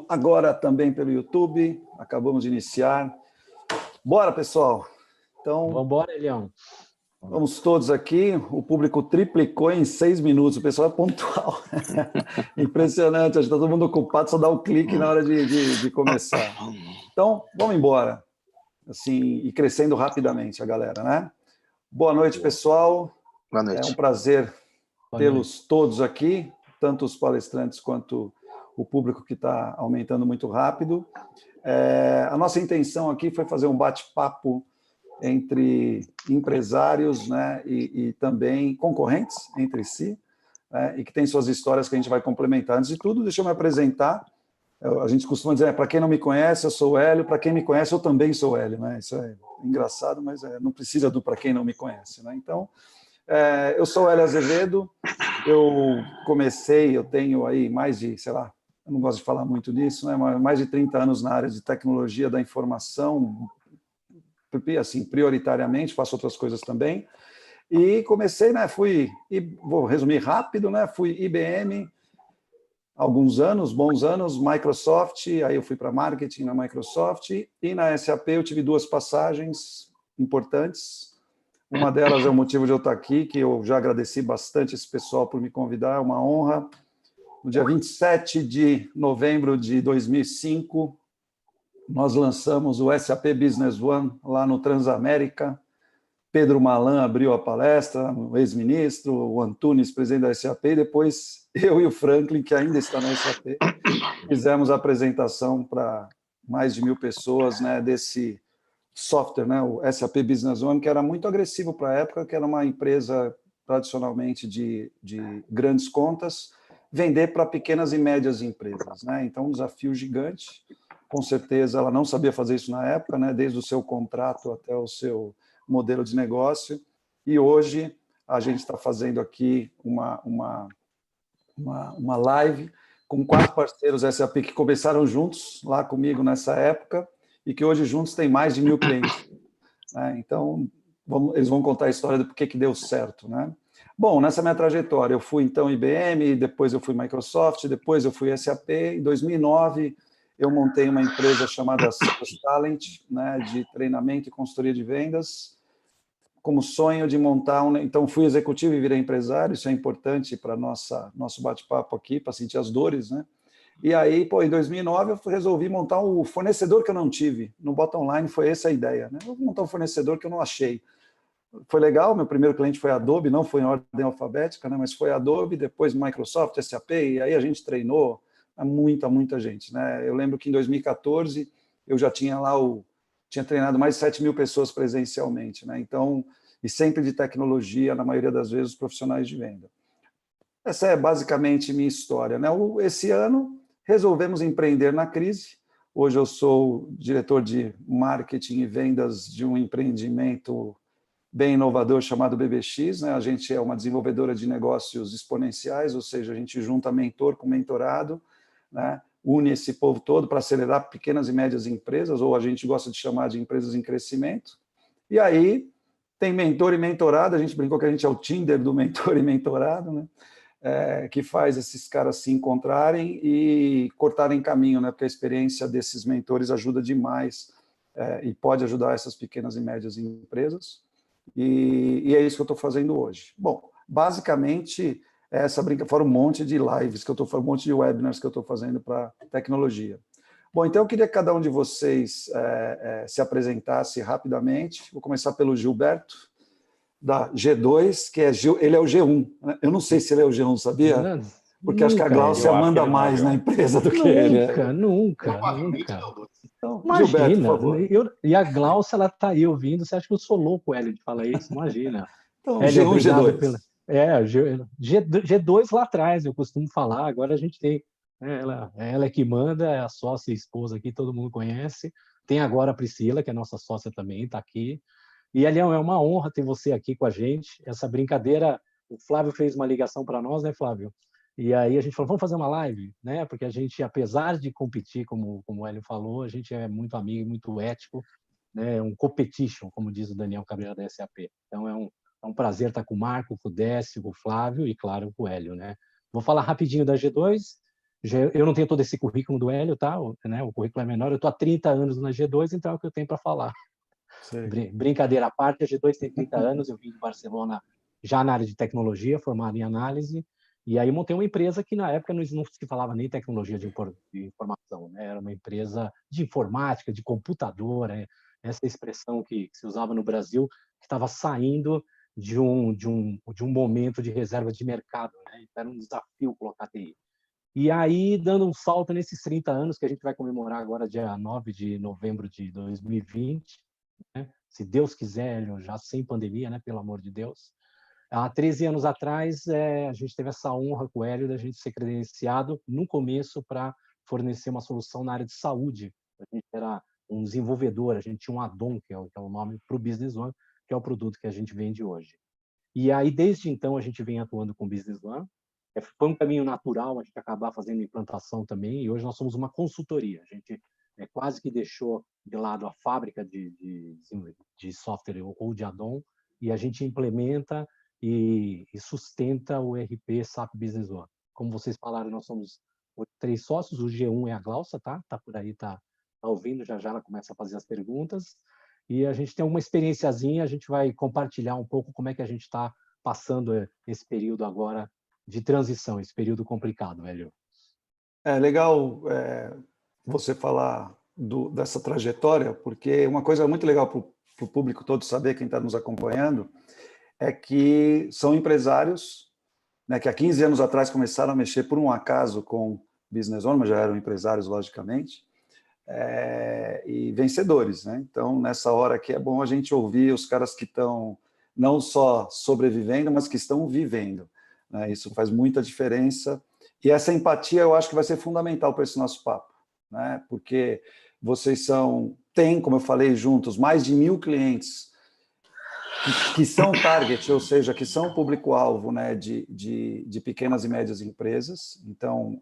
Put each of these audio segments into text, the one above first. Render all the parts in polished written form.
Agora também pelo YouTube, acabamos de iniciar. Bora, pessoal! Então, vamos embora, Elião. Vamos todos aqui, o público triplicou em 6 minutos, o pessoal é pontual. Impressionante, está todo mundo ocupado, só dá o clique na hora de começar. Então, vamos embora, assim, e crescendo rapidamente a galera, né? Boa noite, pessoal. Boa noite. É um prazer tê-los todos aqui, tanto os palestrantes quanto o público que está aumentando muito rápido. A nossa intenção aqui foi fazer um bate-papo entre empresários, né, e também concorrentes entre si, né, e que tem suas histórias que a gente vai complementar. Antes de tudo, deixa eu me apresentar. A gente costuma dizer, para quem não me conhece, eu sou o Hélio, para quem me conhece, eu também sou o Hélio. Né? Isso é engraçado, mas não precisa do para quem não me conhece. Né? Então, eu sou o Hélio Azevedo, eu tenho aí mais de, sei lá, eu não gosto de falar muito disso, né, mas mais de 30 anos na área de tecnologia da informação, assim, prioritariamente, faço outras coisas também, e comecei, né, vou resumir rápido, né, fui IBM, alguns anos, bons anos, Microsoft, aí eu fui para marketing na Microsoft, e na SAP eu tive 2 passagens importantes. Uma delas é o motivo de eu estar aqui, que eu já agradeci bastante esse pessoal por me convidar, é uma honra. No dia 27 de novembro de 2005, nós lançamos o SAP Business One lá no Transamérica. Pedro Malan abriu a palestra, o ex-ministro, o Antunes, presidente da SAP, e depois eu e o Franklin, que ainda está na SAP, fizemos a apresentação para mais de 1.000 pessoas, né, desse software, né, o SAP Business One, que era muito agressivo para a época, que era uma empresa tradicionalmente de grandes contas, vender para pequenas e médias empresas. Né? Então, um desafio gigante. Com certeza, ela não sabia fazer isso na época, né? Desde o seu contrato até o seu modelo de negócio. E hoje, a gente está fazendo aqui uma live com 4 parceiros SAP que começaram juntos lá comigo nessa época e que hoje juntos tem mais de 1.000 clientes. Né? Então, eles vão contar a história do porquê que deu certo. Né? Bom, nessa minha trajetória, eu fui, então, IBM, depois eu fui Microsoft, depois eu fui SAP. Em 2009, eu montei uma empresa chamada Sales Talent, né, de treinamento e consultoria de vendas, como sonho de montar Então, fui executivo e virei empresário, isso é importante para nosso bate-papo aqui, para sentir as dores, né? E aí, em 2009, eu resolvi montar o fornecedor que eu não tive. No Bottom Line foi essa a ideia, né? Eu vou montar um fornecedor que eu não achei. Foi legal, meu primeiro cliente foi a Adobe, não foi em ordem alfabética, né, mas foi a Adobe, depois Microsoft, SAP, e aí a gente treinou muita gente. Né? Eu lembro que em 2014 eu já tinha tinha treinado mais de 7.000 pessoas presencialmente, né? Então, e sempre de tecnologia, na maioria das vezes, os profissionais de venda. Essa é basicamente minha história. Né? Esse ano, resolvemos empreender na crise. Hoje eu sou diretor de marketing e vendas de um empreendimento bem inovador chamado BBX, né? A gente é uma desenvolvedora de negócios exponenciais, ou seja, a gente junta mentor com mentorado, né? Une esse povo todo para acelerar pequenas e médias empresas, ou a gente gosta de chamar de empresas em crescimento. E aí tem mentor e mentorado, a gente brincou que a gente é o Tinder do mentor e mentorado, né? Que faz esses caras se encontrarem e cortarem caminho, né? Porque a experiência desses mentores ajuda demais e pode ajudar essas pequenas e médias empresas. E é isso que eu estou fazendo hoje. Bom, basicamente, fora um monte de lives, um monte de webinars que eu estou fazendo para tecnologia. Bom, então eu queria que cada um de vocês se apresentasse rapidamente. Vou começar pelo Gilberto, da G2, ele é o G1. Né? Eu não sei se ele é o G1, sabia? Porque acho que a Glaucia manda mais na empresa do que ele. Nunca. Então, Imagina, Gilberto, por favor. E a Glaucia, ela está aí ouvindo, você acha que eu sou louco, Hélio, de falar isso? Imagina. Então, Hélio, G1, G2. G2 lá atrás, eu costumo falar, agora a gente tem, ela é que manda, é a sócia e esposa aqui, todo mundo conhece. Tem agora a Priscila, que é nossa sócia também, está aqui. E, Elião, é uma honra ter você aqui com a gente. Essa brincadeira, o Flávio fez uma ligação para nós, né, Flávio? E aí a gente falou, vamos fazer uma live, né? Porque a gente, apesar de competir, como o Hélio falou, a gente é muito amigo e muito ético, né? Um competition, como diz o Daniel Cabreira da SAP. Então é um prazer estar com o Marco, com o Décio, com o Flávio e, claro, com o Hélio, né? Vou falar rapidinho da G2. Eu não tenho todo esse currículo do Hélio, tá? Né? O currículo é menor, eu estou há 30 anos na G2, então é o que eu tenho para falar. Brincadeira à parte, a G2 tem 30 anos, eu vim de Barcelona já na área de tecnologia, formado em análise, e aí montei uma empresa que na época não se falava nem tecnologia de informação, né? Era uma empresa de informática, de computador, essa expressão que se usava no Brasil, que estava saindo de um momento de reserva de mercado, né? Então, era um desafio colocar TI. E aí, dando um salto nesses 30 anos, que a gente vai comemorar agora, dia 9 de novembro de 2020, né? Se Deus quiser, já sem pandemia, né? Pelo amor de Deus. Há 13 anos atrás, a gente teve essa honra com o Hélio da gente ser credenciado, no começo, para fornecer uma solução na área de saúde. A gente era um desenvolvedor, a gente tinha um add-on, que é o nome para o Business One, que é o produto que a gente vende hoje. E aí, desde então, a gente vem atuando com o Business One. Foi um caminho natural a gente acabar fazendo implantação também, e hoje nós somos uma consultoria. A gente quase que deixou de lado a fábrica de software ou de add-on, e a gente implementa e sustenta o ERP SAP Business One. Como vocês falaram, nós somos 3 sócios, o G1 é a Glaucia, tá? Tá por aí, tá ouvindo, já ela começa a fazer as perguntas. E a gente tem uma experiênciazinha, a gente vai compartilhar um pouco como é que a gente está passando esse período agora de transição, esse período complicado, velho. É legal você falar dessa trajetória, porque uma coisa muito legal para o público todo saber, quem está nos acompanhando, é que são empresários, né, que há 15 anos atrás começaram a mexer por um acaso com Business One, mas já eram empresários, logicamente, e vencedores, né? Então, nessa hora aqui é bom a gente ouvir os caras que estão não só sobrevivendo, mas que estão vivendo, né? Isso faz muita diferença. E essa empatia eu acho que vai ser fundamental para esse nosso papo, né? Porque vocês têm, como eu falei, juntos, mais de 1.000 clientes que são target, ou seja, que são público-alvo, né, de pequenas e médias empresas. Então,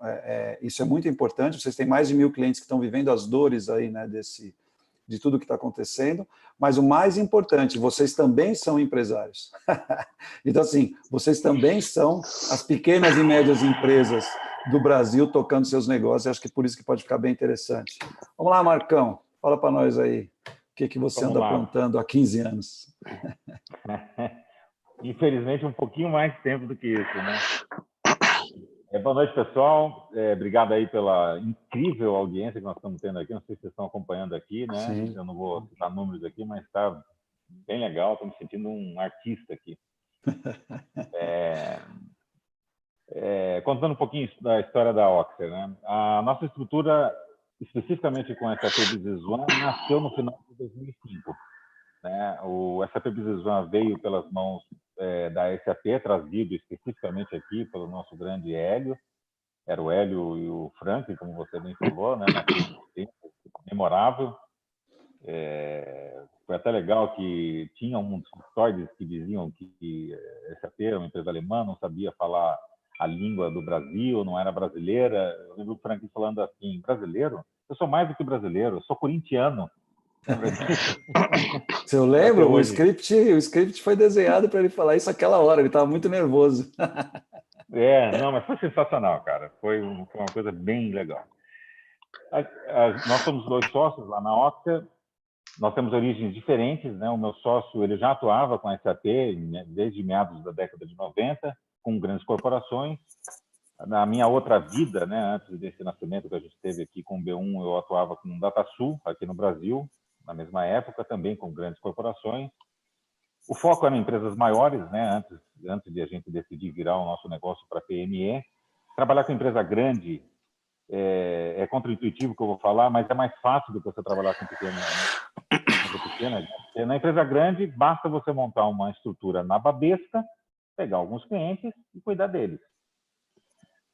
isso é muito importante. Vocês têm mais de 1.000 clientes que estão vivendo as dores aí, né, de tudo que está acontecendo, mas o mais importante, vocês também são empresários. Então, assim, vocês também são as pequenas e médias empresas do Brasil tocando seus negócios, e acho que por isso que pode ficar bem interessante. Vamos lá, Marcão, fala para nós aí, o que você anda aprontando há 15 anos. Infelizmente, um pouquinho mais de tempo do que isso, né? Boa noite, pessoal. Obrigado aí pela incrível audiência que nós estamos tendo aqui. Não sei se vocês estão acompanhando aqui, né? Sim. Eu não vou citar números aqui, mas está bem legal. Estou me sentindo um artista aqui. Contando um pouquinho da história da Oxer, né? A nossa estrutura, especificamente com a SAP Business One, nasceu no final de 2005. Né? O SAP Business One veio pelas mãos da SAP, trazido especificamente aqui pelo nosso grande Hélio. Era o Hélio e o Frank, como você bem falou, né? Naquele tempo memorável. Foi até legal que tinha uns stories que diziam que a SAP era uma empresa alemã, não sabia falar a língua do Brasil, não era brasileira. Eu lembro o Frank falando assim: brasileiro? Eu sou mais do que brasileiro, eu sou corintiano. Se eu lembro, o script foi desenhado para ele falar isso aquela hora, ele estava muito nervoso. Não, mas foi sensacional, cara. Foi uma coisa bem legal. Nós somos 2 sócios lá na Oxer. Nós temos origens diferentes, né? O meu sócio, ele já atuava com a SAP desde meados da década de 90, com grandes corporações. Na minha outra vida, né, antes desse nascimento que a gente teve aqui com o B1, eu atuava com o DataSul, aqui no Brasil, na mesma época, também com grandes corporações. O foco era em empresas maiores, né, antes de a gente decidir virar o nosso negócio para PME. Trabalhar com empresa grande é contraintuitivo que eu vou falar, mas é mais fácil do que você trabalhar com pequena. Na empresa grande, basta você montar uma estrutura na babesca, pegar alguns clientes e cuidar deles.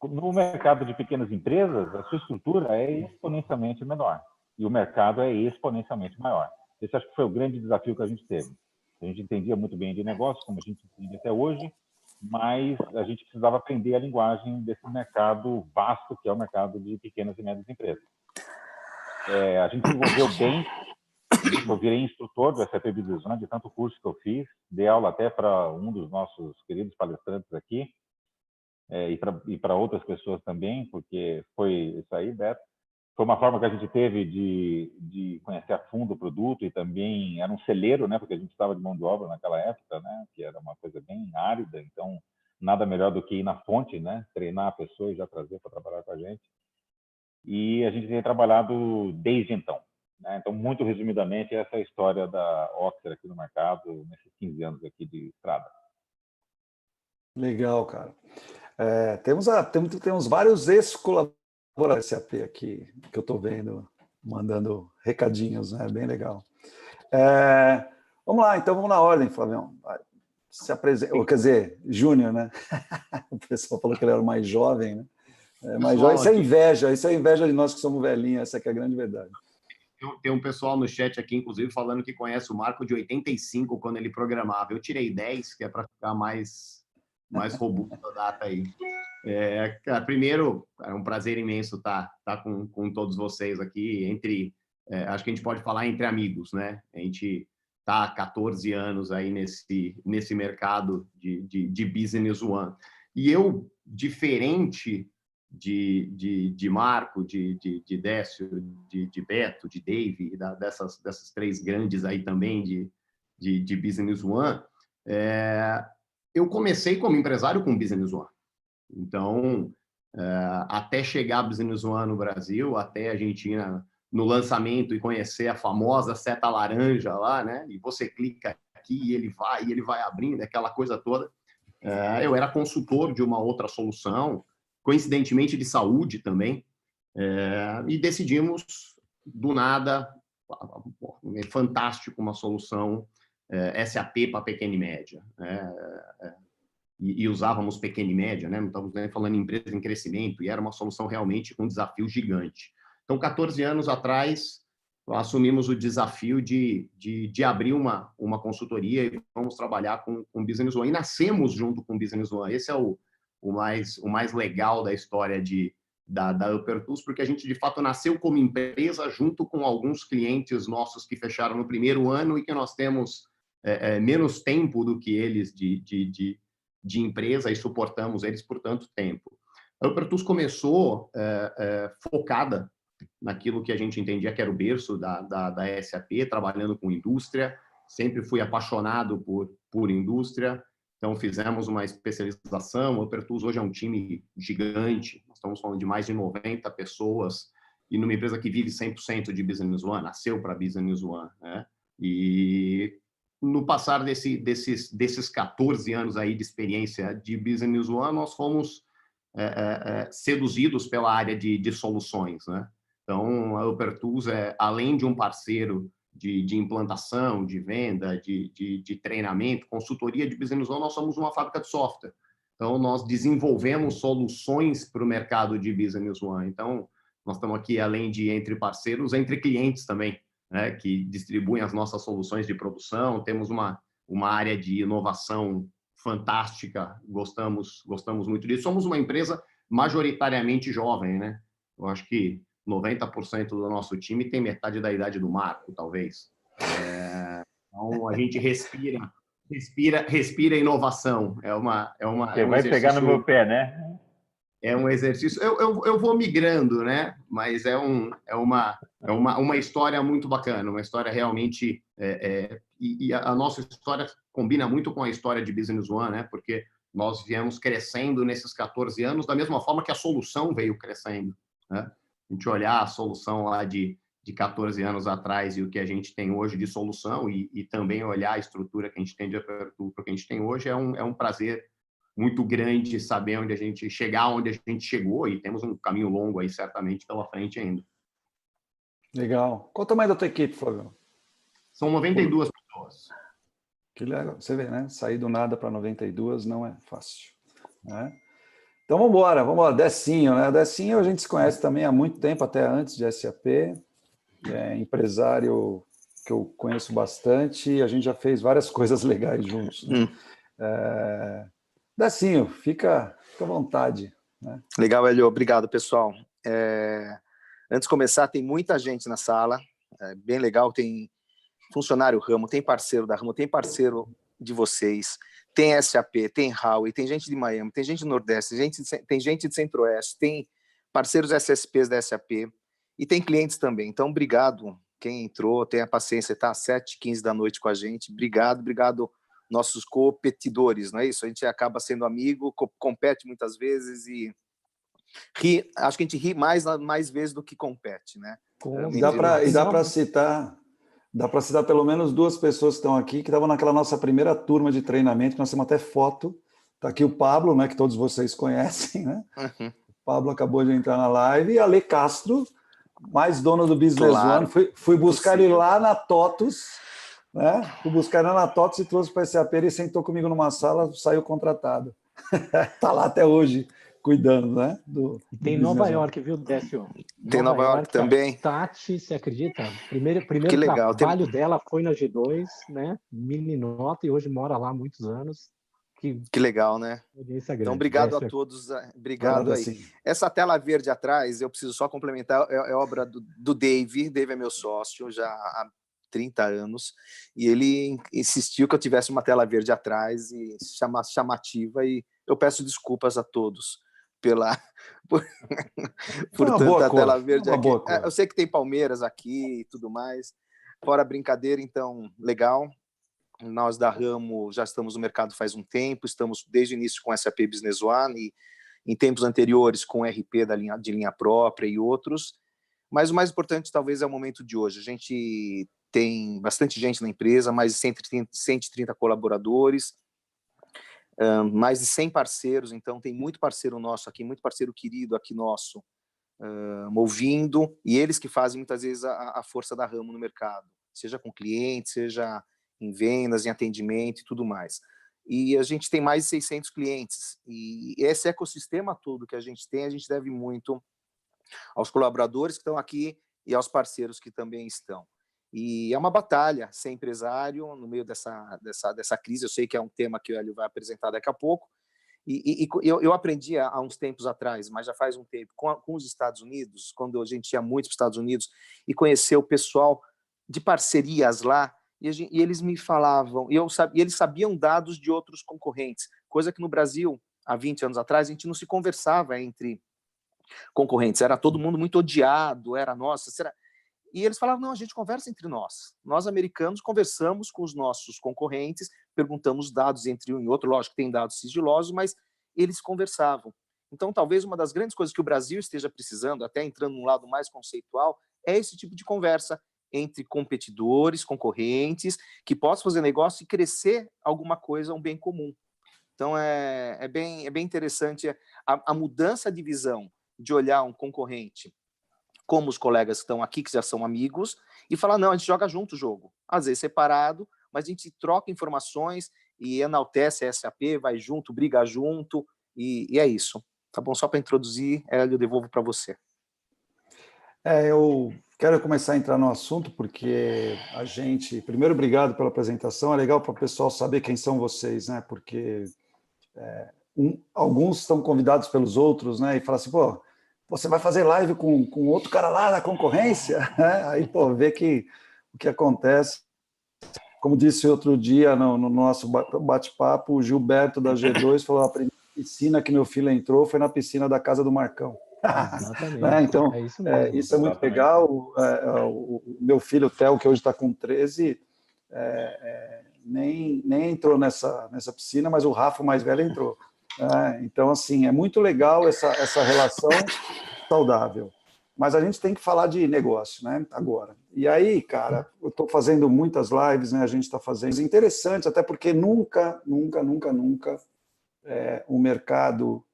No mercado de pequenas empresas, a sua estrutura é exponencialmente menor e o mercado é exponencialmente maior. Esse acho que foi o grande desafio que a gente teve. A gente entendia muito bem de negócio, como a gente entende até hoje, mas a gente precisava aprender a linguagem desse mercado vasto, que é o mercado de pequenas e médias empresas. A gente desenvolveu bem. Eu virei instrutor do SAP Business One, de tanto curso que eu fiz, dei aula até para um dos nossos queridos palestrantes aqui. e para outras pessoas também, porque foi isso aí, Beto. Foi uma forma que a gente teve de conhecer a fundo o produto e também era um celeiro, né? Porque a gente estava de mão de obra naquela época, né? Que era uma coisa bem árida, então nada melhor do que ir na fonte, né? Treinar a pessoa e já trazer para trabalhar com a gente. E a gente tem trabalhado desde então, né? Então, muito resumidamente, essa é a história da Oxer aqui no mercado, nesses 15 anos aqui de estrada. Legal, cara. Temos vários ex-colaboradores da SAP aqui, que eu estou vendo, mandando recadinhos, né? Bem legal. Vamos lá, então vamos na ordem, Flavião. Se apresenta, ou, quer dizer, Júnior, né? O pessoal falou que ele era o mais jovem, né? Mas isso é inveja de nós que somos velhinhos, essa que é a grande verdade. Tem um pessoal no chat aqui, inclusive, falando que conhece o Marco de 85, quando ele programava. Eu tirei 10, que é para ficar mais robusto a data aí. Cara, primeiro, é um prazer imenso estar com todos vocês aqui. Acho que a gente pode falar entre amigos, né? A gente está há 14 anos aí nesse mercado de Business One. E eu, diferente de Marco, de Décio, de Beto, de Dave, dessas três grandes aí também de Business One, eu comecei como empresário com Business One. Então, até chegar a Business One no Brasil, até a gente ir no lançamento e conhecer a famosa seta laranja lá, né? E você clica aqui e ele vai abrindo, aquela coisa toda. Eu era consultor de uma outra solução, coincidentemente de saúde também, e decidimos, do nada, fantástico, uma solução SAP para pequena e média. E usávamos pequena e média, né? Não estamos nem falando em empresa em crescimento, e era uma solução realmente com um desafio gigante. Então, 14 anos atrás, assumimos o desafio de abrir uma consultoria e vamos trabalhar com Business One. E nascemos junto com Business One. Esse é o mais legal da história da Upper Tools, porque a gente, de fato, nasceu como empresa junto com alguns clientes nossos que fecharam no primeiro ano e que nós temos menos tempo do que eles de empresa e suportamos eles por tanto tempo. A Upper Tools começou focada naquilo que a gente entendia que era o berço da SAP, trabalhando com indústria. Sempre fui apaixonado por indústria, então fizemos uma especialização. A Upper Tools hoje é um time gigante, nós estamos falando de mais de 90 pessoas, e numa empresa que vive 100% de Business One, nasceu para Business One, né? E no passar desses 14 anos aí de experiência de Business One, nós fomos seduzidos pela área de soluções, né? Então, a Upper Tools além de um parceiro de implantação, de venda, de treinamento, consultoria de Business One, nós somos uma fábrica de software. Então, nós desenvolvemos soluções para o mercado de Business One. Então, nós estamos aqui, além de entre parceiros, entre clientes também, né, que distribuem as nossas soluções de produção. Temos uma área de inovação fantástica, gostamos muito disso. Somos uma empresa majoritariamente jovem, né? Eu acho que 90% do nosso time tem metade da idade do Marco, talvez. Então, a gente respira inovação. Você vai pegar no meu pé, né? É um exercício. Eu vou migrando, né? Mas é uma história muito bacana, uma história realmente. E a nossa história combina muito com a história de Business One, né? Porque nós viemos crescendo nesses 14 anos da mesma forma que a solução veio crescendo, né? A gente olhar a solução lá de 14 anos atrás e o que a gente tem hoje de solução e também olhar a estrutura que a gente tem de apertura que a gente tem hoje, é um prazer muito grande saber chegar onde a gente chegou, e temos um caminho longo aí, certamente, pela frente ainda. Legal. Qual o tamanho da tua equipe, Flávio? São 92 pessoas. Que legal. Você vê, né? Sair do nada para 92 não é fácil, né? Então, vamos embora. Decinho, né? Decinho a gente se conhece também há muito tempo, até antes de SAP. É empresário que eu conheço bastante e a gente já fez várias coisas legais juntos, né? Decinho, fica à vontade, né? Legal, Hélio. Obrigado, pessoal. Antes de começar, tem muita gente na sala. Bem legal, tem funcionário Ramo, tem parceiro da Ramo, tem parceiro de vocês, tem SAP, tem Huawei, tem gente de Miami, tem gente do Nordeste, tem gente de Centro-Oeste, tem parceiros SSPs da SAP e tem clientes também. Então, obrigado quem entrou, tenha paciência, está às 7h15 da noite com a gente. Obrigado, nossos competidores, não é isso? A gente acaba sendo amigo, compete muitas vezes e acho que a gente ri mais vezes do que compete, né? Dá para citar pelo menos 2 pessoas que estão aqui, que estavam naquela nossa primeira turma de treinamento, que nós temos até foto. Está aqui o Pablo, né, que todos vocês conhecem, né? Uhum. O Pablo acabou de entrar na live, e a Ale Castro, mais dono do Business One. Fui buscar ele lá na TOTUS, né? Fui buscar ele lá na TOTUS e trouxe para a SAP, ele sentou comigo numa sala, saiu contratado. Está lá até hoje, cuidando, né? Tem Nova York, viu, Décio? Tem Nova York também. Tati, você acredita? Primeiro que legal. trabalho dela foi na G2, né? Meninota, e hoje mora lá há muitos anos. Que legal, né? Então, obrigado a todos. Obrigado aí. Assim. Essa tela verde atrás, eu preciso só complementar, é obra do Dave. Dave é meu sócio já há 30 anos. E ele insistiu que eu tivesse uma tela verde atrás e chamativa. E eu peço desculpas a todos por tanta tela verde aqui. Eu sei que tem Palmeiras aqui e tudo mais. Fora brincadeira, então, legal. Nós da Ramo já estamos no mercado faz um tempo, estamos desde o início com SAP Business One e em tempos anteriores com RP de linha própria e outros, mas o mais importante talvez é o momento de hoje. A gente tem bastante gente na empresa, mais de 130 colaboradores, mais de 100 parceiros, então tem muito parceiro nosso aqui, muito parceiro querido aqui nosso, ouvindo, e eles que fazem muitas vezes a força da Ramo no mercado, seja com clientes, seja em vendas, em atendimento e tudo mais. E a gente tem mais de 600 clientes. E esse ecossistema todo que a gente tem, a gente deve muito aos colaboradores que estão aqui e aos parceiros que também estão. E é uma batalha ser empresário no meio dessa crise. Eu sei que é um tema que o Hélio vai apresentar daqui a pouco. E eu aprendi há uns tempos atrás, mas já faz um tempo, com os Estados Unidos, quando a gente ia muito para os Estados Unidos, e conhecer o pessoal de parcerias lá, e eles me falavam, e eles sabiam dados de outros concorrentes, coisa que no Brasil, há 20 anos atrás, a gente não se conversava entre concorrentes, era todo mundo muito odiado, era nossa, será? E eles falavam, não, a gente conversa entre nós americanos conversamos com os nossos concorrentes, perguntamos dados entre um e outro, lógico que tem dados sigilosos, mas eles conversavam. Então, talvez uma das grandes coisas que o Brasil esteja precisando, até entrando num lado mais conceitual, é esse tipo de conversa entre competidores, concorrentes, que possam fazer negócio e crescer alguma coisa, um bem comum. Então, é bem interessante a mudança de visão, de olhar um concorrente como os colegas que estão aqui, que já são amigos, e falar, não, a gente joga junto o jogo. Às vezes separado, mas a gente troca informações e enaltece a SAP, vai junto, briga junto, e é isso. Tá bom? Só para introduzir, eu devolvo para você. Eu quero começar a entrar no assunto, porque a gente... Primeiro, obrigado pela apresentação. É legal para o pessoal saber quem são vocês, né? Porque alguns estão convidados pelos outros, né? E falam assim, pô, você vai fazer live com outro cara lá da concorrência? Aí, pô, vê que o que acontece... Como disse outro dia no nosso bate-papo, o Gilberto da G2 falou, a primeira piscina que meu filho entrou foi na piscina da casa do Marcão. Exatamente. Então, isso é muito legal. O meu filho, o Theo, que hoje está com 13, nem entrou nessa piscina, mas o Rafa, o mais velho, entrou. Então, assim, é muito legal essa relação saudável. Mas a gente tem que falar de negócio, né? Agora. E aí, cara, eu estou fazendo muitas lives, né? A gente está fazendo interessantes, até porque nunca o mercado,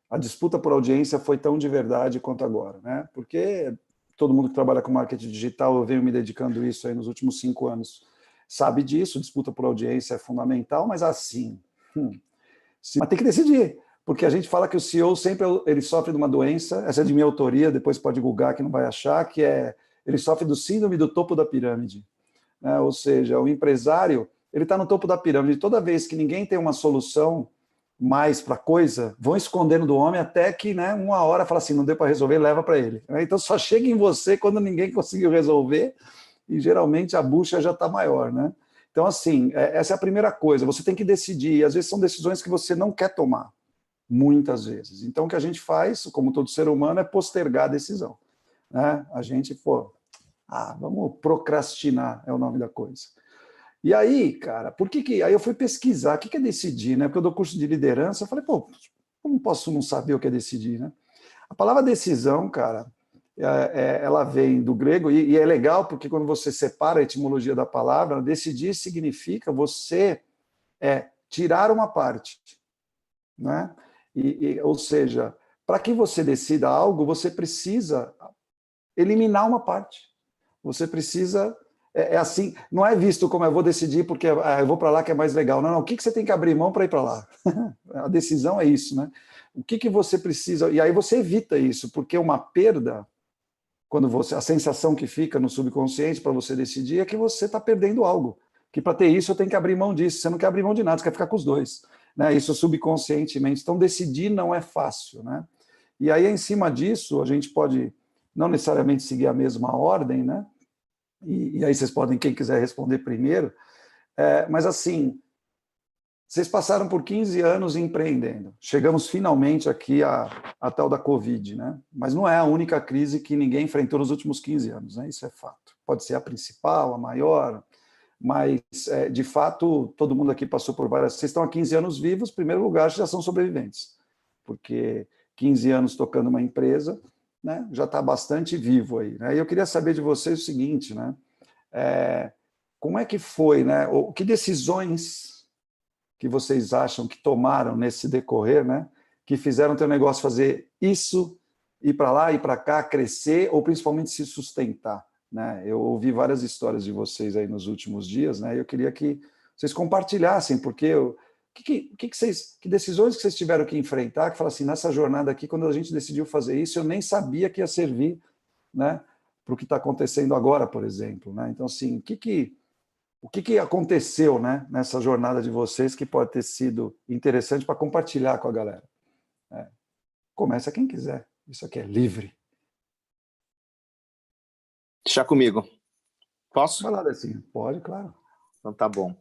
a disputa por audiência foi tão de verdade quanto agora, né? Porque todo mundo que trabalha com marketing digital, eu venho me dedicando a isso aí nos últimos 5 anos, sabe disso, disputa por audiência é fundamental, mas assim, mas tem que decidir. Porque a gente fala que o CEO sempre ele sofre de uma doença, essa é de minha autoria, depois pode googar que não vai achar, que ele sofre do síndrome do topo da pirâmide. Né? Ou seja, o empresário ele está no topo da pirâmide. Toda vez que ninguém tem uma solução mais para a coisa, vão escondendo do homem até que, né, uma hora fala assim, não deu para resolver, leva para ele. Então só chega em você quando ninguém conseguiu resolver e geralmente a bucha já está maior. Né? Então, assim, essa é a primeira coisa, você tem que decidir, e às vezes são decisões que você não quer tomar, muitas vezes. Então, o que a gente faz, como todo ser humano, é postergar a decisão, né? A gente, vamos procrastinar, é o nome da coisa. E aí, cara, aí eu fui pesquisar, o que é decidir, né? Porque eu dou curso de liderança, eu falei, eu não posso não saber o que é decidir, né? A palavra decisão, cara, ela vem do grego, e é legal porque quando você separa a etimologia da palavra, decidir significa você tirar uma parte, né? Ou seja, para que você decida algo, você precisa eliminar uma parte. Você precisa... assim, não é visto como eu vou decidir porque eu vou para lá que é mais legal. Não, o que você tem que abrir mão para ir para lá? A decisão é isso, né? O que você precisa... E aí você evita isso, porque uma perda, a sensação que fica no subconsciente para você decidir é que você está perdendo algo. Que para ter isso eu tenho que abrir mão disso. Você não quer abrir mão de nada, você quer ficar com os dois, né? Isso subconscientemente. Então, decidir não é fácil, né? E aí, em cima disso, a gente pode não necessariamente seguir a mesma ordem, né? E aí vocês podem, quem quiser responder primeiro, mas assim, vocês passaram por 15 anos empreendendo, chegamos finalmente aqui a tal da Covid, né? Mas não é a única crise que ninguém enfrentou nos últimos 15 anos, né? Isso é fato. Pode ser a principal, a maior, mas de fato todo mundo aqui passou por várias... Vocês estão há 15 anos vivos, em primeiro lugar, já são sobreviventes, porque 15 anos tocando uma empresa, né, já está bastante vivo aí, né? E eu queria saber de vocês o seguinte, né? Como é que foi, né? Que decisões que vocês acham que tomaram nesse decorrer, né? Que fizeram o teu negócio fazer isso, ir para lá, ir para cá, crescer, ou principalmente se sustentar, né? Eu ouvi várias histórias de vocês aí nos últimos dias, né? E eu queria que vocês compartilhassem, porque que decisões que vocês tiveram que enfrentar, que fala assim, nessa jornada aqui, quando a gente decidiu fazer isso, eu nem sabia que ia servir, né, para o que está acontecendo agora, por exemplo, né? Então, assim, o que aconteceu, né, nessa jornada de vocês que pode ter sido interessante para compartilhar com a galera? Começa quem quiser, isso aqui é livre. Deixa comigo. Posso? Vai lá, Decinho. Pode, claro. Então tá bom.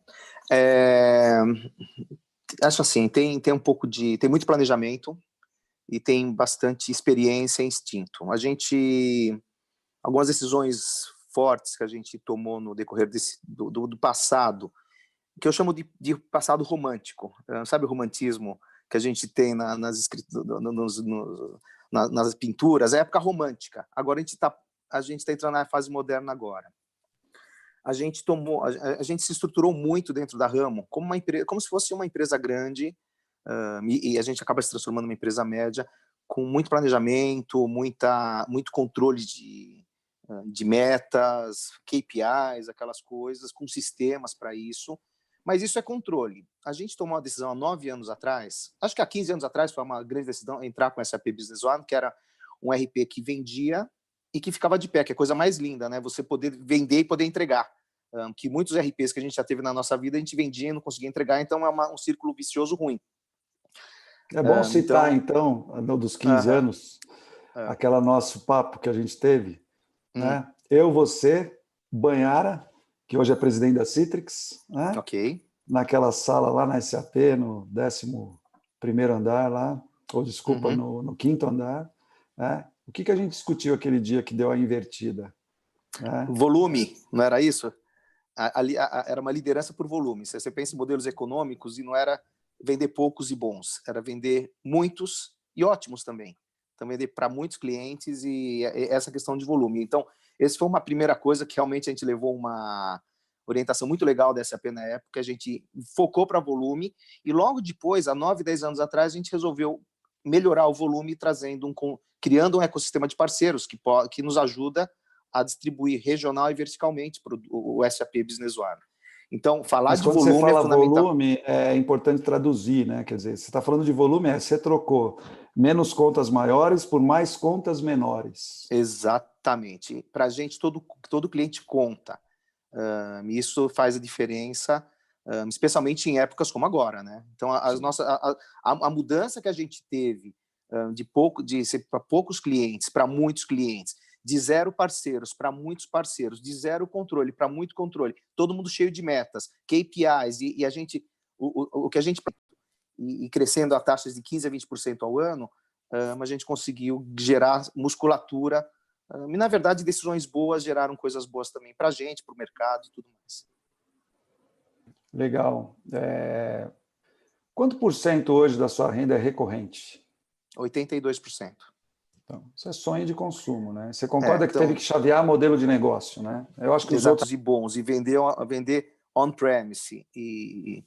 Acho assim, tem um pouco tem muito planejamento e tem bastante experiência e instinto. Algumas decisões fortes que a gente tomou no decorrer do passado, que eu chamo de passado romântico, sabe o romantismo que a gente tem nas pinturas, é a época romântica. Agora a gente tá entrando na fase moderna agora. A gente se estruturou muito dentro da Ramo como uma empresa, como se fosse uma empresa grande, e a gente acaba se transformando numa empresa média com muito planejamento, muito controle de metas, KPIs, aquelas coisas, com sistemas para isso. Mas isso é controle. A gente tomou uma decisão há 9 anos atrás, acho que há 15 anos atrás foi uma grande decisão entrar com a SAP Business One, que era um RP que vendia e que ficava de pé, que é a coisa mais linda, né? Você poder vender e poder entregar. Que muitos RPs que a gente já teve na nossa vida, a gente vendia e não conseguia entregar, então é um círculo vicioso ruim. É bom citar, então, dos 15 anos, aquele nosso papo que a gente teve, né? Eu, você, Banhara, que hoje é presidente da Citrix, né? Ok. Naquela sala lá na SAP, no 11º andar lá, ou desculpa, no 5º andar, né? O que a gente discutiu aquele dia que deu a invertida? Né? Volume, não era isso? Era uma liderança por volume. Se você pensa em modelos econômicos, e não era vender poucos e bons, era vender muitos e ótimos também. Então, vender para muitos clientes e essa questão de volume. Então, essa foi uma primeira coisa que realmente a gente levou uma orientação muito legal da SAP na época, a gente focou para volume e logo depois, há 9, 10 anos atrás, a gente resolveu melhorar o volume criando um ecossistema de parceiros que nos ajuda a distribuir regional e verticalmente para o SAP Business One. Então, falar de volume você fala é fundamental. Volume, é importante traduzir, né? Quer dizer, você está falando de volume, você trocou menos contas maiores por mais contas menores. Exatamente. Para a gente, todo cliente conta. Isso faz a diferença, especialmente em épocas como agora, né? Então, a mudança que a gente teve de ser para poucos clientes, para muitos clientes, de 0 parceiros para muitos parceiros, de 0 controle para muito controle, todo mundo cheio de metas, KPIs, e a gente, o que a gente... E crescendo a taxas de 15% a 20% ao ano, a gente conseguiu gerar musculatura, e, na verdade, decisões boas geraram coisas boas também para a gente, para o mercado e tudo mais. Legal. Quanto por cento hoje da sua renda é recorrente? 82%. Então, isso é sonho de consumo, né? Você concorda que então, teve que chavear modelo de negócio, né? Eu acho que os outros... e bons, e vender on-premise e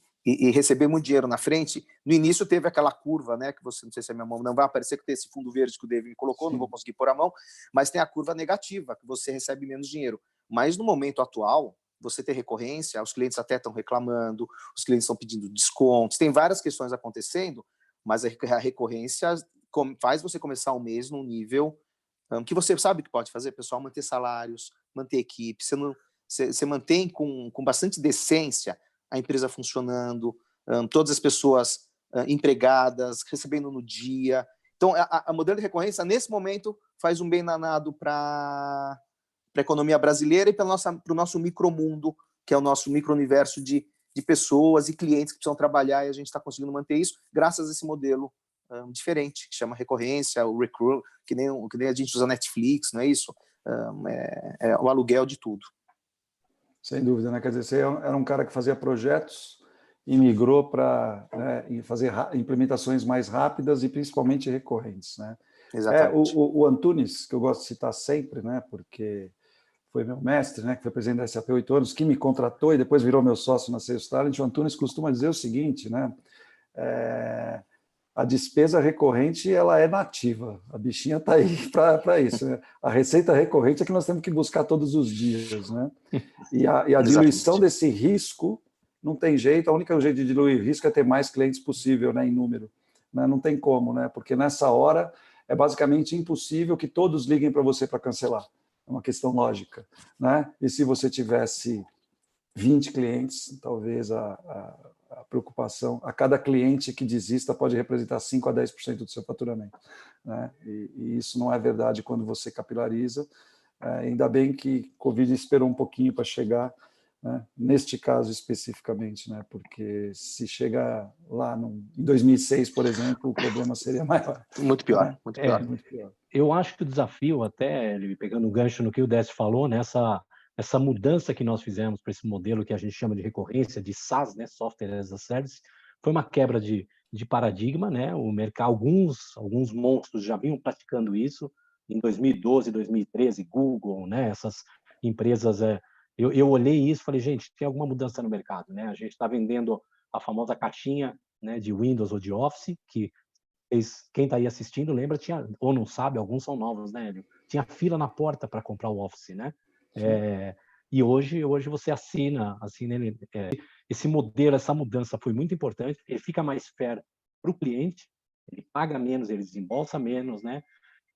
receber muito dinheiro na frente. No início teve aquela curva, né, que você, não sei se a minha mão não vai aparecer, que tem esse fundo verde que o David me colocou, Sim. Não vou conseguir pôr a mão, mas tem a curva negativa, que você recebe menos dinheiro. Mas no momento atual, você tem recorrência, os clientes até estão reclamando, os clientes estão pedindo descontos, tem várias questões acontecendo, mas a recorrência faz você começar o mês num nível que você sabe que pode fazer, pessoal, manter salários, manter equipe, você mantém com bastante decência a empresa funcionando, todas as pessoas empregadas, recebendo no dia. Então, a modelo de recorrência, nesse momento, faz um bem danado para a economia brasileira e para o nosso micromundo, que é o nosso micro-universo de pessoas e clientes que precisam trabalhar, e a gente está conseguindo manter isso graças a esse modelo diferente, que chama recorrência, o recruit, que nem a gente usa Netflix, não é isso? É o aluguel de tudo. Sem dúvida, né? Quer dizer, você era um cara que fazia projetos e migrou para fazer implementações mais rápidas e principalmente recorrentes, né? Exatamente. O Antunes, que eu gosto de citar sempre, né? Porque foi meu mestre, né? Que foi presidente da SAP há 8 anos, que me contratou e depois virou meu sócio na Sales Talent. O Antunes costuma dizer o seguinte, né? A despesa recorrente, ela é nativa. A bichinha está aí para isso, né? A receita recorrente é que nós temos que buscar todos os dias, né? E a diluição desse risco não tem jeito. O único jeito de diluir risco é ter mais clientes possível, né, em número. Né? Não tem como, né? Porque nessa hora é basicamente impossível que todos liguem para você para cancelar. É uma questão lógica, né? E se você tivesse 20 clientes, talvez a preocupação, a cada cliente que desista pode representar 5% a 10% do seu faturamento, né? E isso não é verdade quando você capilariza. Ainda bem que Covid esperou um pouquinho para chegar, né? Neste caso especificamente, né? Porque se chegar lá em 2006, por exemplo, o problema seria maior. Muito pior, né? Muito pior. Muito pior. Eu acho que o desafio, até pegando o gancho no que o Décio falou, né? Essa mudança que nós fizemos para esse modelo que a gente chama de recorrência, de SaaS, né, Software as a Service, foi uma quebra de paradigma, né? O mercado, alguns monstros já vinham praticando isso em 2012, 2013, Google, né? Essas empresas, eu olhei isso e falei, gente, tem alguma mudança no mercado, né? A gente está vendendo a famosa caixinha, né, de Windows ou de Office, que quem está aí assistindo lembra, tinha, ou não sabe, alguns são novos, né, Hélio? Tinha fila na porta para comprar o Office, né? E hoje você assina esse modelo, essa mudança foi muito importante, ele fica mais fair para o cliente, ele paga menos, ele desembolsa menos, né?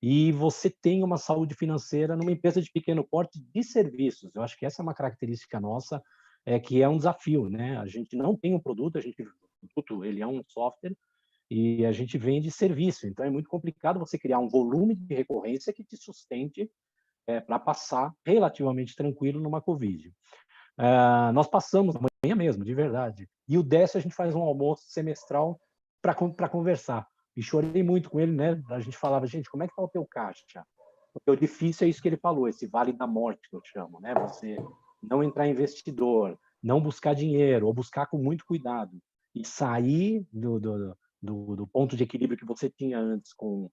E você tem uma saúde financeira numa empresa de pequeno porte de serviços. Eu acho que essa é uma característica nossa, que é um desafio, né? A gente não tem um produto, o produto ele é um software, e a gente vende serviço, então é muito complicado você criar um volume de recorrência que te sustente para passar relativamente tranquilo numa Covid. Nós passamos amanhã mesmo, de verdade. E o Décio a gente faz um almoço semestral para conversar. E chorei muito com ele, né? A gente falava, gente, como é que está o teu caixa? Porque o difícil é isso que ele falou, esse vale da morte que eu chamo, né? Você não entrar em investidor, não buscar dinheiro, ou buscar com muito cuidado. E sair do ponto de equilíbrio que você tinha antes com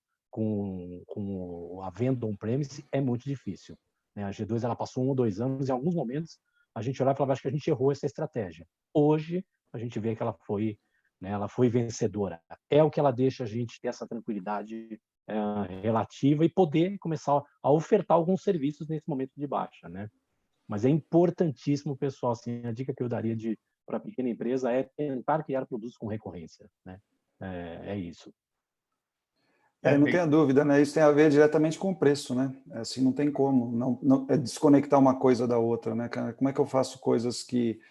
a venda on-premise é muito difícil. Né? A G2 ela passou 1 ou 2 anos, em alguns momentos a gente olhava e falava, acho que a gente errou essa estratégia. Hoje a gente vê que ela foi vencedora. É o que ela deixa a gente ter essa tranquilidade relativa e poder começar a ofertar alguns serviços nesse momento de baixa, né? Mas é importantíssimo, pessoal, assim, a dica que eu daria para a pequena empresa é tentar criar produtos com recorrência, né? É isso. Não tenha dúvida, né? Isso tem a ver diretamente com o preço, né? Assim, não tem como, não é desconectar uma coisa da outra, né? Como é que eu faço coisas que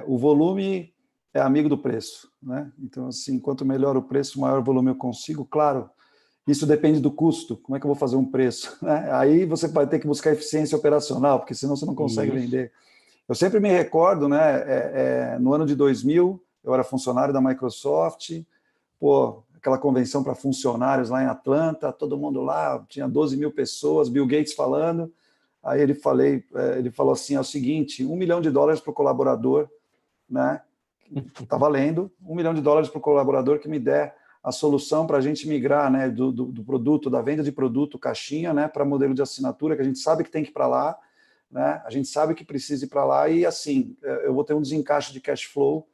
o volume é amigo do preço, né? Então, assim, quanto melhor o preço, maior volume eu consigo. Claro Isso depende do custo. Como é que eu vou fazer um preço? Né? Aí você vai ter que buscar eficiência operacional, porque senão você não consegue vender. Eu sempre me recordo, né? No ano de 2000, eu era funcionário da Microsoft, pô, aquela convenção para funcionários lá em Atlanta, todo mundo lá, tinha 12 mil pessoas, Bill Gates falando. Aí ele falou assim, é o seguinte, $1 milhão para o colaborador, né? Está valendo, $1 milhão para o colaborador que me der a solução para a gente migrar, né, do produto, da venda de produto, caixinha, né, para modelo de assinatura, que a gente sabe que tem que ir para lá, né, a gente sabe que precisa ir para lá, e assim, eu vou ter um desencaixe de cash flow.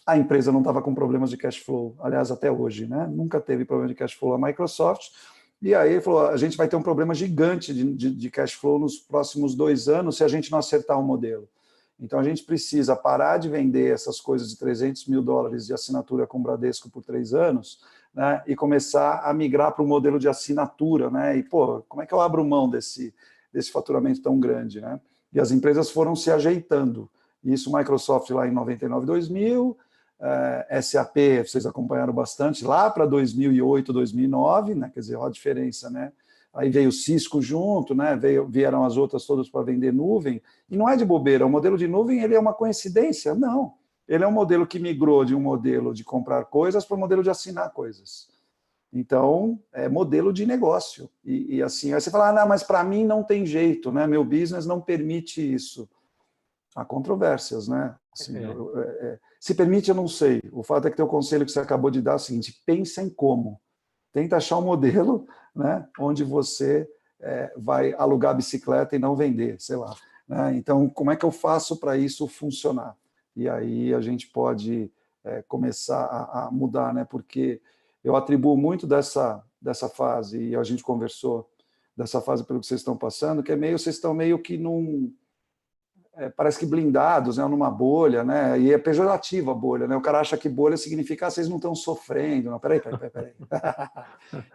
A empresa não estava com problemas de cash flow, aliás, até hoje, né, nunca teve problema de cash flow a Microsoft, e aí ele falou, a gente vai ter um problema gigante de cash flow nos próximos 2 anos se a gente não acertar o modelo. Então, a gente precisa parar de vender essas coisas de $300 mil de assinatura com o Bradesco por 3 anos, né, e começar a migrar para o modelo de assinatura. Né, e, pô, como é que eu abro mão desse faturamento tão grande? Né? E as empresas foram se ajeitando. Isso, Microsoft lá em 99, 2000, SAP, vocês acompanharam bastante, lá para 2008, 2009, né, quer dizer, olha a diferença, né? Aí veio o Cisco junto, né? Vieram as outras todas para vender nuvem, e não é de bobeira, o modelo de nuvem ele é uma coincidência? Não. Ele é um modelo que migrou de um modelo de comprar coisas para um modelo de assinar coisas. Então, é modelo de negócio. E assim, aí você fala, não, mas para mim não tem jeito, né? Meu business não permite isso. Há controvérsias, né? Assim, se permite, eu não sei. O fato é que o conselho que você acabou de dar é o seguinte, pensa em como. Tenta achar um modelo, né, onde você vai alugar a bicicleta e não vender, sei lá. Né? Então, como é que eu faço para isso funcionar? E aí a gente pode começar a mudar, né? Porque eu atribuo muito dessa fase, e a gente conversou dessa fase pelo que vocês estão passando, que vocês estão meio que parece que blindados, né, numa bolha, né, e é pejorativa a bolha, né, o cara acha que bolha significa vocês não estão sofrendo, não, peraí.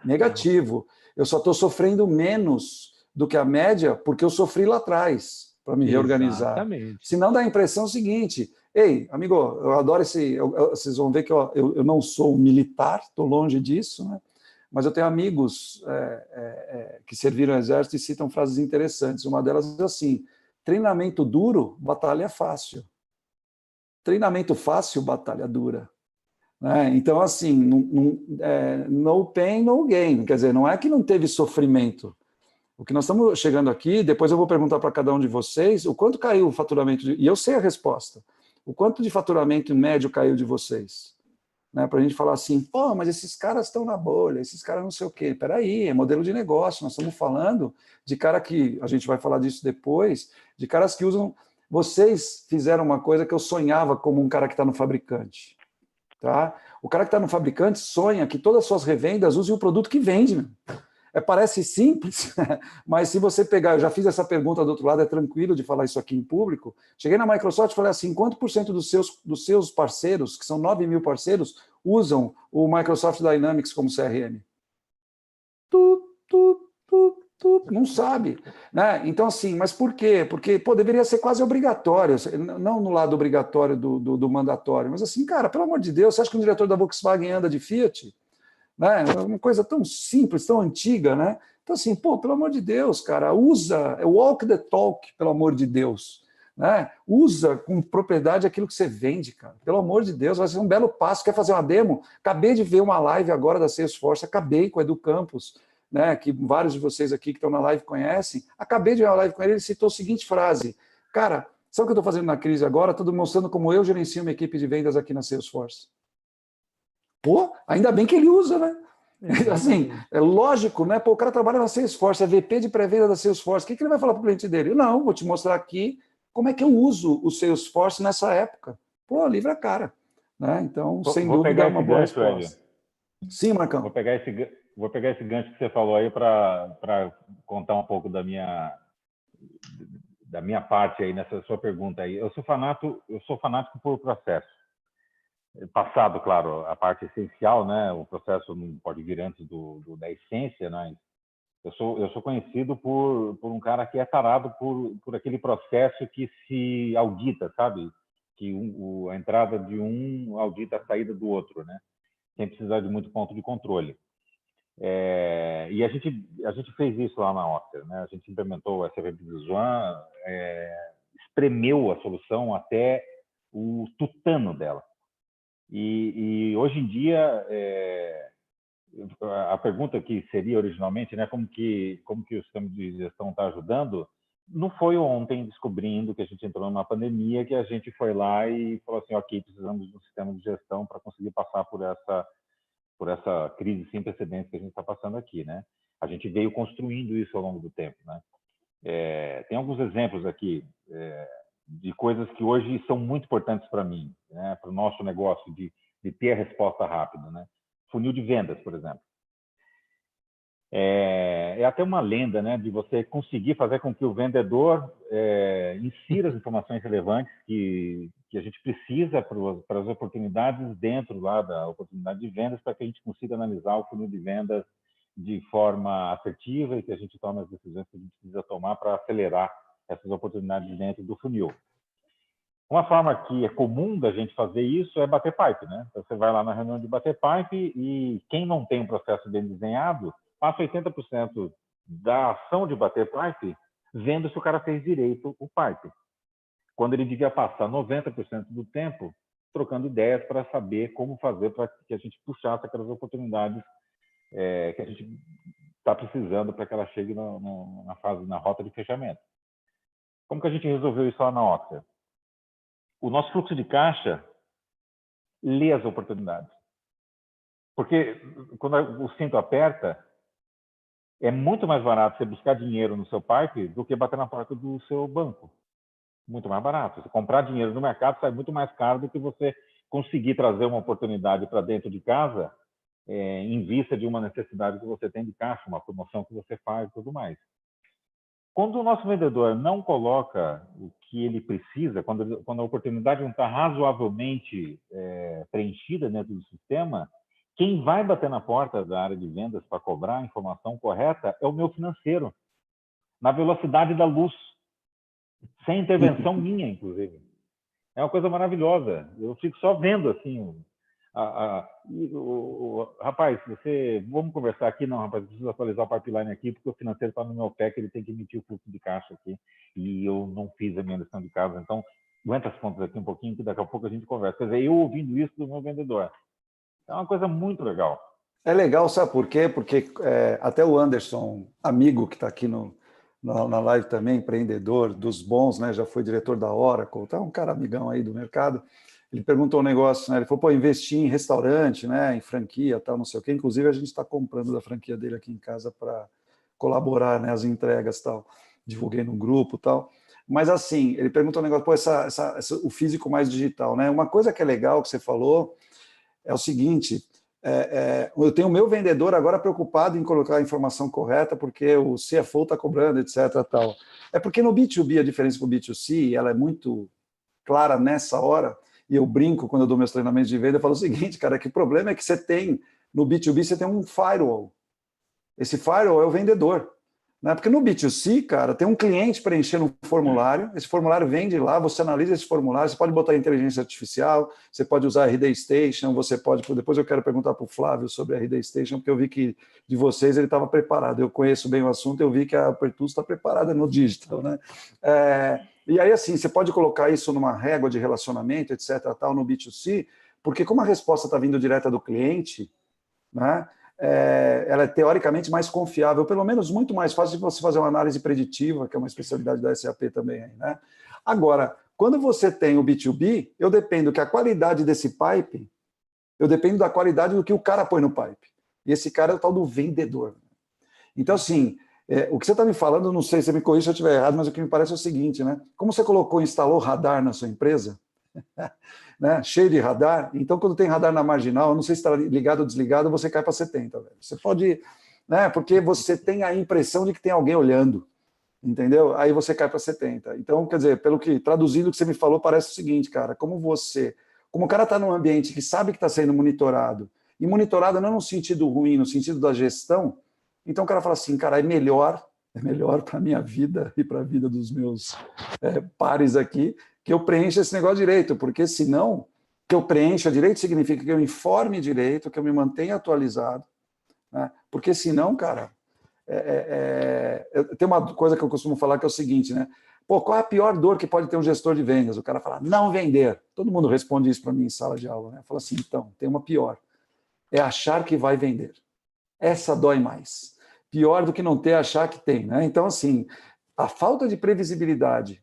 Negativo, eu só estou sofrendo menos do que a média porque eu sofri lá atrás para me reorganizar. Exatamente. Senão dá a impressão seguinte, ei, amigo, eu adoro vocês vão ver que eu não sou militar, estou longe disso, né, mas eu tenho amigos que serviram ao exército e citam frases interessantes, uma delas é assim, treinamento duro, batalha fácil. Treinamento fácil, batalha dura. Né? Então, assim, no pain, no gain. Quer dizer, não é que não teve sofrimento. O que nós estamos chegando aqui, depois eu vou perguntar para cada um de vocês o quanto caiu o faturamento, e eu sei a resposta. O quanto de faturamento médio caiu de vocês? Né, para a gente falar assim, pô, mas esses caras estão na bolha, esses caras não sei o quê. Peraí, é modelo de negócio, nós estamos falando de cara que, a gente vai falar disso depois, de caras que usam... Vocês fizeram uma coisa que eu sonhava como um cara que está no fabricante. Tá? O cara que está no fabricante sonha que todas as suas revendas usem o produto que vende. Meu. Parece simples, mas se você pegar, eu já fiz essa pergunta do outro lado, é tranquilo de falar isso aqui em público. Cheguei na Microsoft e falei assim, quanto por cento dos seus parceiros, que são 9 mil parceiros, usam o Microsoft Dynamics como CRM? Não sabe. Né? Então, assim, mas por quê? Porque deveria ser quase obrigatório, não no lado obrigatório do mandatório, mas assim, cara, pelo amor de Deus, você acha que um diretor da Volkswagen anda de Fiat? Né? Uma coisa tão simples, tão antiga, né? Então, assim, pelo amor de Deus, cara, usa, walk the talk, pelo amor de Deus. Né? Usa com propriedade aquilo que você vende, cara. Pelo amor de Deus, vai ser um belo passo. Quer fazer uma demo? Acabei de ver uma live agora da Salesforce, acabei com o Edu Campos, né? Que vários de vocês aqui que estão na live conhecem. Acabei de ver uma live com ele, ele citou a seguinte frase. Cara, sabe o que eu estou fazendo na crise agora? Estou mostrando como eu gerencio uma equipe de vendas aqui na Salesforce. Pô, ainda bem que ele usa, né? Assim, é lógico, né? Pô, o cara trabalha na Salesforce, é VP de pré-venda da Salesforce. O que ele vai falar para o cliente dele? Não, vou te mostrar aqui como é que eu uso o Salesforce nessa época. Pô, livra a cara. Né? Então, sem dúvida, é uma boa resposta. Sim, Marcão. Vou pegar esse gancho que você falou aí para contar um pouco da minha parte aí nessa sua pergunta aí. Eu sou fanático por processo. Passado, claro, a parte essencial, né? O processo não pode vir antes da essência, né? Eu sou conhecido por um cara que é tarado por aquele processo que se audita, sabe? Que a entrada de um audita a saída do outro, né? Sem precisar de muito ponto de controle. E a gente fez isso lá na Octa, né? A gente implementou o SAP Business One, espremeu a solução até o tutano dela. E hoje em dia, a pergunta que seria originalmente, né, como que o sistema de gestão está ajudando, não foi ontem, descobrindo que a gente entrou numa pandemia, que a gente foi lá e falou assim, ok, precisamos de um sistema de gestão para conseguir passar por essa crise sem precedentes que a gente está passando aqui, né? A gente veio construindo isso ao longo do tempo, né? Tem alguns exemplos aqui de coisas que hoje são muito importantes para mim, né? Para o nosso negócio, de ter a resposta rápida, né? Funil de vendas, por exemplo. É até uma lenda, né, de você conseguir fazer com que o vendedor insira as informações relevantes que a gente precisa para as oportunidades dentro lá da oportunidade de vendas, para que a gente consiga analisar o funil de vendas de forma assertiva e que a gente tome as decisões que a gente precisa tomar para acelerar essas oportunidades dentro do funil. Uma forma que é comum da gente fazer isso é bater pipe, né? Então, você vai lá na reunião de bater pipe e quem não tem um processo bem desenhado passa 80% da ação de bater pipe vendo se o cara fez direito o pipe, quando ele devia passar 90% do tempo trocando ideias para saber como fazer para que a gente puxasse aquelas oportunidades que a gente está precisando para que ela chegue na rota de fechamento. Como que a gente resolveu isso lá na Octa? O nosso fluxo de caixa lê as oportunidades. Porque quando o cinto aperta, é muito mais barato você buscar dinheiro no seu pipe do que bater na porta do seu banco. Muito mais barato. Você comprar dinheiro no mercado sai muito mais caro do que você conseguir trazer uma oportunidade para dentro de casa em vista de uma necessidade que você tem de caixa, uma promoção que você faz e tudo mais. Quando o nosso vendedor não coloca o que ele precisa, quando a oportunidade não está razoavelmente preenchida dentro do sistema, quem vai bater na porta da área de vendas para cobrar a informação correta é o meu financeiro, na velocidade da luz, sem intervenção minha, inclusive. É uma coisa maravilhosa. Eu fico só vendo assim. Rapaz, vamos conversar aqui? Não, rapaz, eu preciso atualizar o pipeline aqui, porque o financeiro está no meu pé, que ele tem que emitir o fluxo de caixa aqui, e eu não fiz a minha lição de casa. Então, aguenta as contas aqui um pouquinho, que daqui a pouco a gente conversa. Quer dizer, eu ouvindo isso do meu vendedor. É uma coisa muito legal. É legal, sabe por quê? Porque até o Anderson, amigo que está aqui na live também, empreendedor dos bons, né? Já foi diretor da Oracle, tá um cara amigão aí do mercado. Ele perguntou um negócio, né? Ele falou, pô, investir em restaurante, né? Em franquia, tal, não sei o quê. Inclusive, a gente está comprando da franquia dele aqui em casa para colaborar, né? As entregas, tal. Divulguei no grupo, tal. Mas assim, ele perguntou um negócio, pô, o físico mais digital, né? Uma coisa que é legal que você falou é o seguinte: eu tenho o meu vendedor agora preocupado em colocar a informação correta, porque o CFO está cobrando, etc. Tal. É porque no B2B a diferença para o B2C ela é muito clara nessa hora, e eu brinco quando eu dou meus treinamentos de venda, eu falo o seguinte, cara, que o problema é que você tem, no B2B, você tem um firewall. Esse firewall é o vendedor. Né? Porque no B2C, cara, tem um cliente preenchendo um formulário, esse formulário vem de lá, você analisa esse formulário, você pode botar inteligência artificial, você pode usar a RD Station, você pode... Depois eu quero perguntar para o Flávio sobre a RD Station, porque eu vi que de vocês ele estava preparado. Eu conheço bem o assunto, eu vi que a Apertus está preparada no digital. Né? E aí, assim, você pode colocar isso numa régua de relacionamento, etc., tal, no B2C, porque como a resposta está vindo direta do cliente, né? Ela é teoricamente mais confiável, pelo menos muito mais fácil de você fazer uma análise preditiva, que é uma especialidade da SAP também. Né? Agora, quando você tem o B2B, eu dependo que a qualidade desse pipe, eu dependo da qualidade do que o cara põe no pipe. E esse cara é o tal do vendedor. Então, assim, o que você está me falando, não sei se você me corrige se eu estiver errado, mas o que me parece é o seguinte, né? Como você instalou radar na sua empresa, né, cheio de radar, então quando tem radar na marginal, eu não sei se está ligado ou desligado, você cai para 70. Velho. Você pode, né, porque você tem a impressão de que tem alguém olhando, entendeu? Aí você cai para 70. Então, quer dizer, traduzindo o que você me falou, parece o seguinte, cara, como o cara está num ambiente que sabe que está sendo monitorado, e monitorado não no sentido ruim, no sentido da gestão, então o cara fala assim, cara, é melhor para a minha vida e para a vida dos meus pares aqui, que eu preencha esse negócio direito, porque senão, que eu preencha direito significa que eu informe direito, que eu me mantenha atualizado, né? Porque senão, cara, tem uma coisa que eu costumo falar que é o seguinte, né? Pô, qual é a pior dor que pode ter um gestor de vendas? O cara fala, não vender. Todo mundo responde isso para mim em sala de aula, né? Fala assim, então, tem uma pior. É achar que vai vender. Essa dói mais. Pior do que não ter, achar que tem, né? Então, assim, a falta de previsibilidade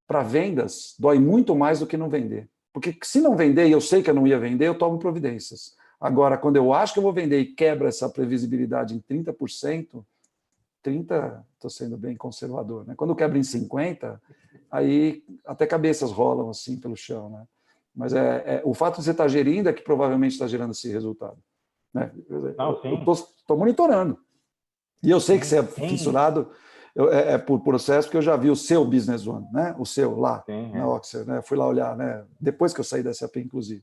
para vendas dói muito mais do que não vender. Porque se não vender e eu sei que eu não ia vender, eu tomo providências. Agora, quando eu acho que eu vou vender e quebra essa previsibilidade em 30%, 30%, estou sendo bem conservador, né? Quando quebra em 50%, aí até cabeças rolam assim pelo chão, né? Mas o fato de você estar gerindo é que provavelmente está gerando esse resultado. Né? Eu estou monitorando. E eu sei que você é fissurado por processo, porque eu já vi o seu Business One, né? O seu lá, na Oxer, né? Fui lá olhar, né? Depois que eu saí da SAP, inclusive.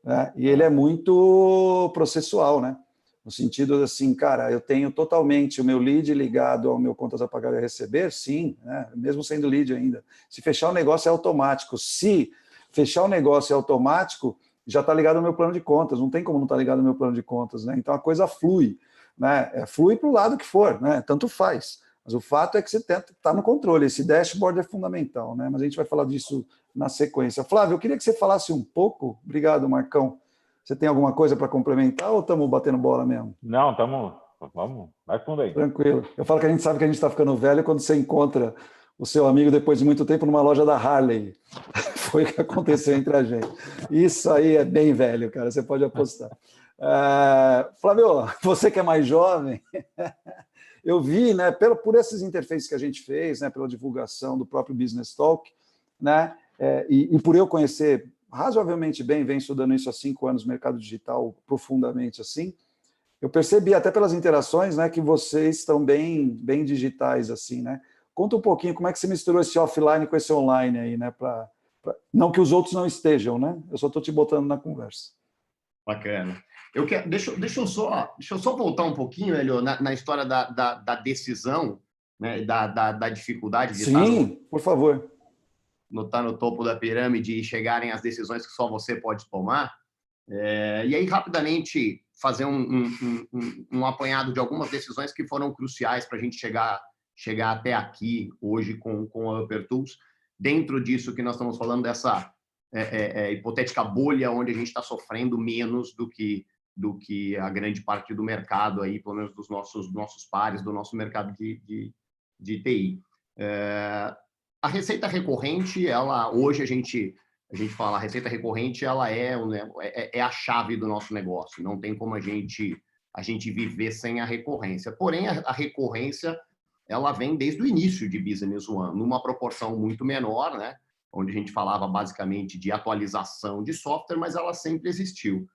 Né? E ele é muito processual, né? No sentido assim, cara, eu tenho totalmente o meu lead ligado ao meu contas a pagar e a receber, sim, né? Mesmo sendo lead ainda. Se fechar o negócio é automático. Se fechar o negócio é automático, já está ligado ao meu plano de contas. Não tem como não estar ligado ao meu plano de contas, né? Então a coisa flui, né? Flui para o lado que for, né? Tanto faz. Mas o fato é que você está no controle. Esse dashboard é fundamental, né? Mas a gente vai falar disso na sequência. Flávio, eu queria que você falasse um pouco. Obrigado, Marcão. Você tem alguma coisa para complementar ou estamos batendo bola mesmo? Não, vamos, vai fundo aí. Tranquilo. Eu falo que a gente sabe que a gente está ficando velho quando você encontra o seu amigo depois de muito tempo numa loja da Harley. Foi o que aconteceu entre a gente. Isso aí é bem velho, cara, você pode apostar. Flávio, você que é mais jovem, eu vi, né, por essas interfaces que a gente fez, né, pela divulgação do próprio Business Talk, né, e por eu conhecer razoavelmente bem, venho estudando isso há 5 anos, mercado digital profundamente assim, eu percebi até pelas interações, né, que vocês estão bem digitais assim, né? Conta um pouquinho como é que você misturou esse offline com esse online aí, né? Não que os outros não estejam, né? Eu só estou te botando na conversa. Bacana. Deixa eu só voltar um pouquinho, Hélio, na história da decisão, né? Da dificuldade de Sim, por favor. Estar no topo da pirâmide e chegarem às decisões que só você pode tomar. E aí, rapidamente, fazer um apanhado de algumas decisões que foram cruciais para a gente chegar até aqui, hoje, com a Upper Tools. Dentro disso que nós estamos falando, dessa hipotética bolha onde a gente está sofrendo menos do que a grande parte do mercado, aí, pelo menos dos nossos pares, do nosso mercado de TI. A receita recorrente, hoje a gente fala, a receita recorrente, ela é a chave do nosso negócio. Não tem como a gente viver sem a recorrência. Porém, a recorrência, ela vem desde o início de Business One, numa proporção muito menor, né? Onde a gente falava basicamente de atualização de software, mas ela sempre existiu.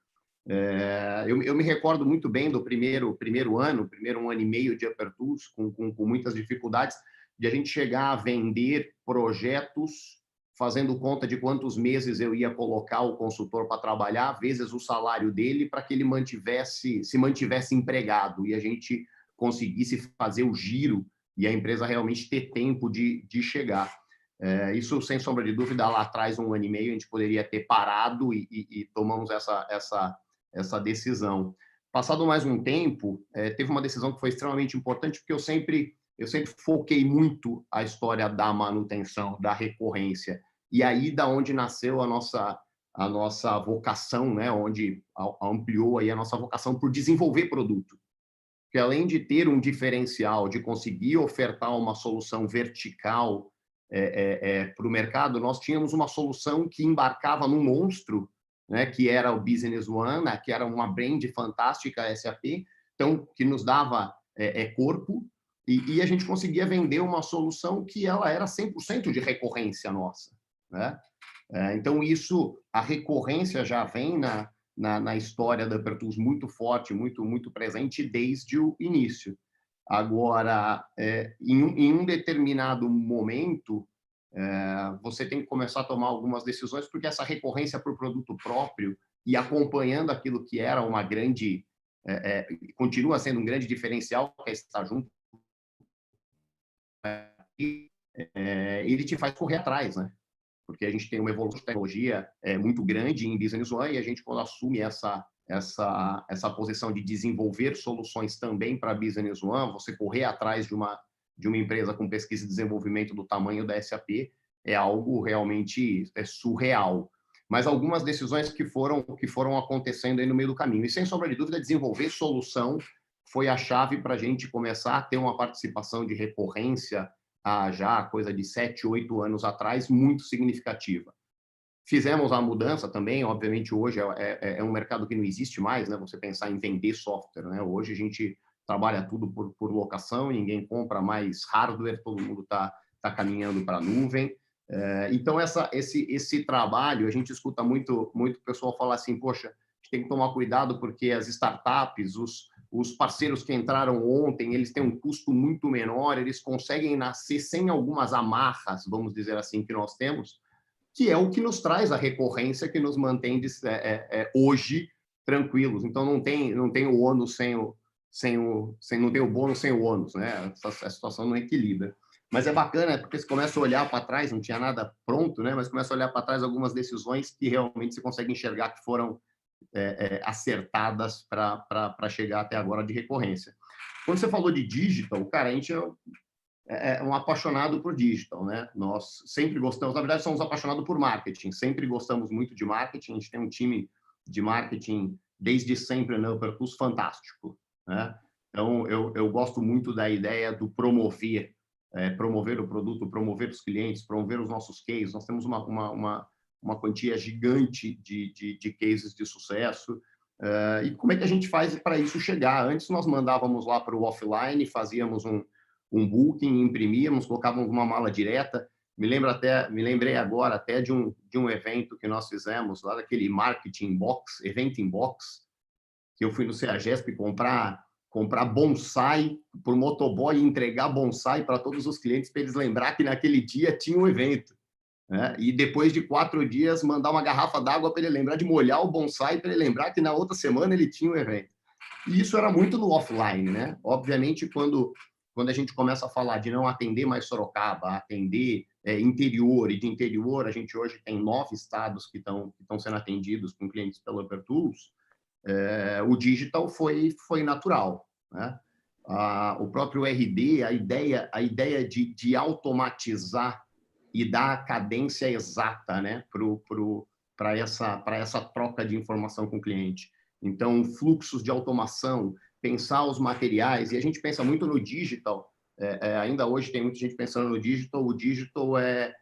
Eu me recordo muito bem do primeiro ano e meio de Upper Tools, com muitas dificuldades, de a gente chegar a vender projetos fazendo conta de quantos meses eu ia colocar o consultor para trabalhar, vezes o salário dele, para que ele se mantivesse empregado e a gente conseguisse fazer o giro e a empresa realmente ter tempo de chegar. Isso, sem sombra de dúvida, lá atrás, 1 ano e meio, a gente poderia ter parado e tomamos essa decisão. Passado mais um tempo, teve uma decisão que foi extremamente importante, porque eu sempre foquei muito a história da manutenção, da recorrência. E aí, da onde nasceu a nossa vocação, né? Onde ampliou aí a nossa vocação por desenvolver produto. Porque além de ter um diferencial, de conseguir ofertar uma solução vertical para o mercado, nós tínhamos uma solução que embarcava num monstro, né? Que era o Business One, né, que era uma brand fantástica, SAP, então, que nos dava corpo, e a gente conseguia vender uma solução que ela era 100% de recorrência nossa, né? Então, a recorrência já vem na história da Upper Tools muito forte, muito presente desde o início. Agora, em um determinado momento, você tem que começar a tomar algumas decisões, porque essa recorrência por produto próprio e acompanhando aquilo que era uma grande... continua sendo um grande diferencial, que é estar junto, ele te faz correr atrás, né? Porque a gente tem uma evolução de tecnologia muito grande em Business One, e a gente, quando assume essa essa posição de desenvolver soluções também para a Business One, você correr atrás de uma empresa com pesquisa e desenvolvimento do tamanho da SAP, é algo realmente surreal. Mas algumas decisões que foram acontecendo aí no meio do caminho. E, sem sombra de dúvida, desenvolver solução foi a chave para a gente começar a ter uma participação de recorrência, já coisa de 7, 8 anos atrás, muito significativa. Fizemos a mudança também, obviamente hoje é um mercado que não existe mais, né? Você pensar em vender software, né? Hoje a gente trabalha tudo por locação, ninguém compra mais hardware, todo mundo está caminhando para a nuvem. Então, esse trabalho, a gente escuta muito o pessoal falar assim, poxa, a gente tem que tomar cuidado porque as startups, os parceiros que entraram ontem, eles têm um custo muito menor, eles conseguem nascer sem algumas amarras, vamos dizer assim, que nós temos, que é o que nos traz a recorrência, que nos mantém hoje tranquilos. Então, não tem o ônus não tem o bônus sem o ônus, né? Essa situação não equilibra. Mas é bacana, porque você começa a olhar para trás, não tinha nada pronto, né? Mas começa a olhar para trás algumas decisões que realmente você consegue enxergar que foram acertadas para chegar até agora de recorrência. Quando você falou de digital, cara, a gente é um apaixonado por digital, né? Nós sempre gostamos, na verdade, somos apaixonados por marketing, sempre gostamos muito de marketing, a gente tem um time de marketing desde sempre na Uppertools fantástico, né? Então, eu gosto muito da ideia do promover o produto, promover os clientes, promover os nossos cases. Nós temos uma quantia gigante de cases de sucesso. E como é que a gente faz para isso chegar? Antes, nós mandávamos lá para o offline, fazíamos um booking, imprimíamos, colocávamos uma mala direta. Me lembrei agora até de um evento que nós fizemos, lá daquele Marketing Box, Event in Box, que eu fui no CEAGESP comprar bonsai por motoboy e entregar bonsai para todos os clientes, para eles lembrar que naquele dia tinha um evento, né? E depois de 4 dias, mandar uma garrafa d'água para ele lembrar de molhar o bonsai, para ele lembrar que na outra semana ele tinha um evento. E isso era muito no offline, né? Obviamente, quando a gente começa a falar de não atender mais Sorocaba, atender interior, e de interior a gente hoje tem 9 estados que estão sendo atendidos com clientes pela Uppertools, o digital foi natural, né? O próprio RD, a ideia de automatizar e dar a cadência exata, né, para essa troca de informação com o cliente. Então, fluxos de automação, pensar os materiais, e a gente pensa muito no digital, ainda hoje tem muita gente pensando no digital, o digital é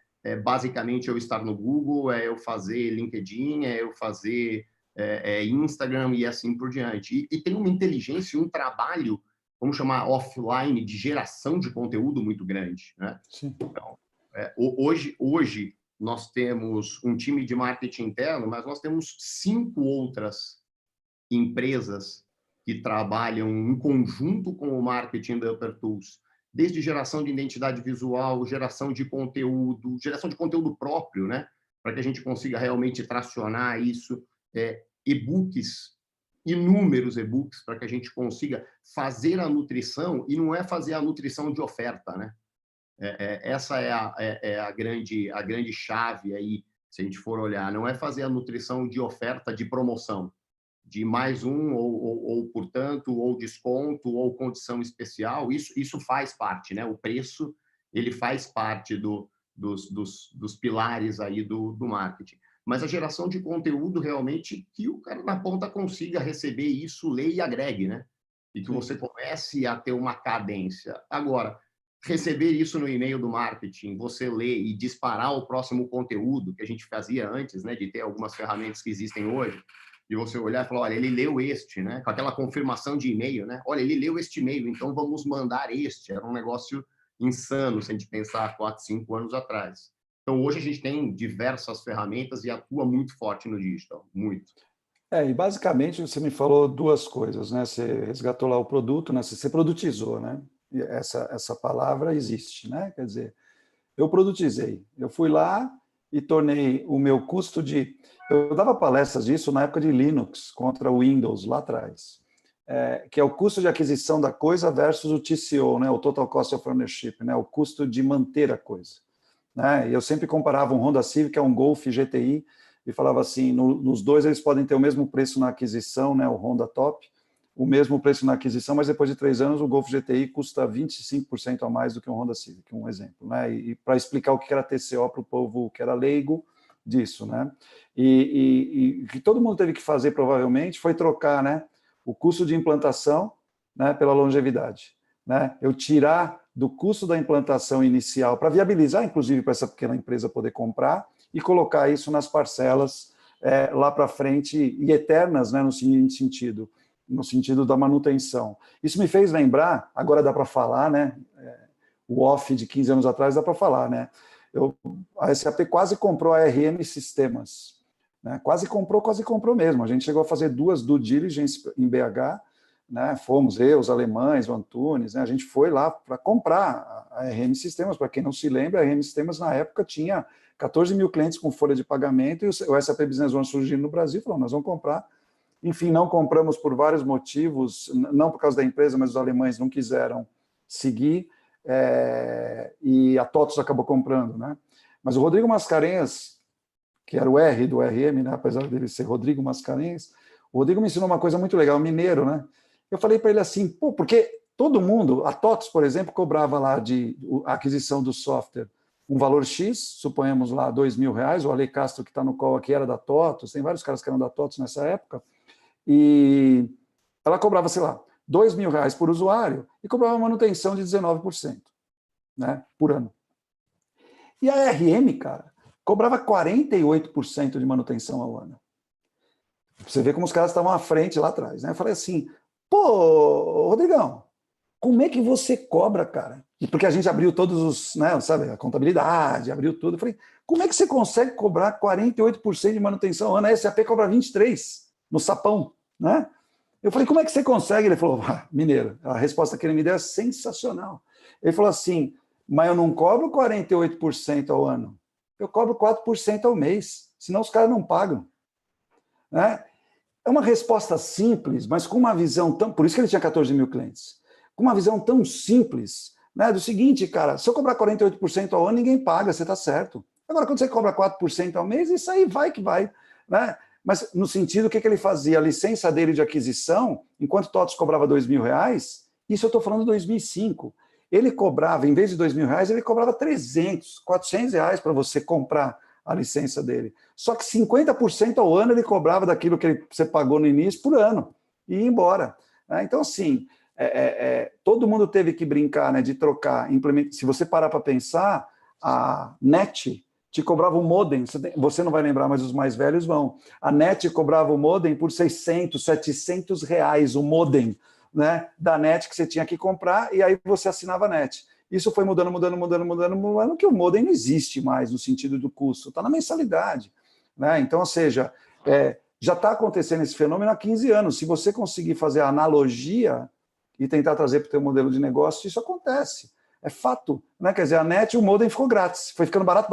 basicamente eu estar no Google, eu fazer LinkedIn, eu fazer Instagram e assim por diante. E tem uma inteligência, um trabalho, vamos chamar offline, de geração de conteúdo muito grande, né? Sim. Então, hoje nós temos um time de marketing interno, mas nós temos 5 outras empresas que trabalham em conjunto com o marketing da Uppertools, desde geração de identidade visual, geração de conteúdo próprio, né? Para que a gente consiga realmente tracionar isso, e-books, inúmeros e-books, para que a gente consiga fazer a nutrição, e não é fazer a nutrição de oferta, né? Essa é a grande chave aí, se a gente for olhar, não é fazer a nutrição de oferta de promoção, de mais ou portanto, ou desconto, ou condição especial, isso faz parte, né? O preço, ele faz parte dos pilares aí do marketing. Mas a geração de conteúdo, realmente, que o cara na ponta consiga receber isso, ler e agregue, né? E que você comece a ter uma cadência. Agora, receber isso no e-mail do marketing, você ler e disparar o próximo conteúdo, que a gente fazia antes, né? De ter algumas ferramentas que existem hoje, de você olhar e falar, olha, ele leu este, né? Com aquela confirmação de e-mail, né? Olha, ele leu este e-mail, então vamos mandar este. Era um negócio insano, se a gente pensar 4, 5 anos atrás. Então, hoje a gente tem diversas ferramentas e atua muito forte no digital, muito. E basicamente você me falou 2 coisas, né? Você resgatou lá o produto, né? Você produtizou, né? E essa palavra existe, né? Quer dizer, eu produtizei, eu fui lá e tornei o meu custo de... Eu dava palestras disso na época de Linux contra o Windows, lá atrás, que é o custo de aquisição da coisa versus o TCO, né? O Total Cost of Ownership, né? O custo de manter a coisa. Né? E eu sempre comparava um Honda Civic a um Golf GTI, e falava assim, nos dois eles podem ter o mesmo preço na aquisição, né, o Honda Top, o mesmo preço na aquisição, mas depois de 3 anos o Golf GTI custa 25% a mais do que um Honda Civic, um exemplo, né? E para explicar o que era TCO para o povo que era leigo disso, né? E o que todo mundo teve que fazer provavelmente foi trocar, né, o custo de implantação, né, pela longevidade, né? Eu tirar do custo da implantação inicial para viabilizar, inclusive, para essa pequena empresa poder comprar e colocar isso nas parcelas lá para frente e eternas, né, no sentido da manutenção. Isso me fez lembrar, agora dá para falar, né? O off de 15 anos atrás dá para falar, né? A SAP quase comprou a RM Sistemas, né? Quase comprou mesmo. A gente chegou a fazer 2 due diligence em BH, né? Fomos os alemães, o Antunes, né? A gente foi lá para comprar a RM Sistemas. Para quem não se lembra, a RM Sistemas na época tinha 14 mil clientes com folha de pagamento e o SAP Business One surgindo no Brasil, falou, nós vamos comprar. Enfim, não compramos por vários motivos, não por causa da empresa, mas os alemães não quiseram seguir, e a TOTVS acabou comprando, né? Mas o Rodrigo Mascarenhas, que era o R do RM, né, apesar dele ser Rodrigo Mascarenhas, o Rodrigo me ensinou uma coisa muito legal, mineiro, né? Eu falei para ele assim, pô, porque todo mundo, a TOTVS, por exemplo, cobrava lá de a aquisição do software um valor X, suponhamos lá R$2.000, o Ale Castro, que está no call aqui, era da TOTVS, tem vários caras que eram da TOTVS nessa época, e ela cobrava, sei lá, R$2.000 por usuário e cobrava manutenção de 19%, né, por ano. E a RM, cara, cobrava 48% de manutenção ao ano. Você vê como os caras estavam à frente lá atrás, né? Eu falei assim, pô, Rodrigão, como é que você cobra, cara? E porque a gente abriu todos os, né, sabe, a contabilidade, abriu tudo. Eu falei, como é que você consegue cobrar 48% de manutenção ao ano? A SAP cobra 23% no sapão, né? Eu falei, como é que você consegue? Ele falou, mineiro, a resposta que ele me deu é sensacional. Ele falou assim, mas eu não cobro 48% ao ano, eu cobro 4% ao mês, senão os caras não pagam. Né? É uma resposta simples, mas com uma visão tão... Por isso que ele tinha 14 mil clientes. Com uma visão tão simples, né, do seguinte, cara, se eu cobrar 48% ao ano, ninguém paga, você está certo. Agora, quando você cobra 4% ao mês, isso aí vai que vai. Né? Mas, no sentido, o que ele fazia? A licença dele de aquisição, enquanto o TOTVS cobrava R$2.000, isso eu estou falando de 2005, ele cobrava, em vez de R$2.000, ele cobrava 300, R$400 para você comprar a licença dele. Só que 50% ao ano ele cobrava daquilo que você pagou no início por ano e ia embora. Então, assim, todo mundo teve que brincar, né, de trocar. Se você parar para pensar, a NET te cobrava um modem, você não vai lembrar, mas os mais velhos vão. A NET cobrava o modem por R$600, R$700, o modem, né, da NET que você tinha que comprar, e aí você assinava a NET. Isso foi mudando, que o modem não existe mais no sentido do custo, está na mensalidade. Né? Então, ou seja, já está acontecendo esse fenômeno há 15 anos. Se você conseguir fazer a analogia e tentar trazer para o teu modelo de negócio, isso acontece. É fato. Né? Quer dizer, a NET, o modem ficou grátis. Foi ficando barato,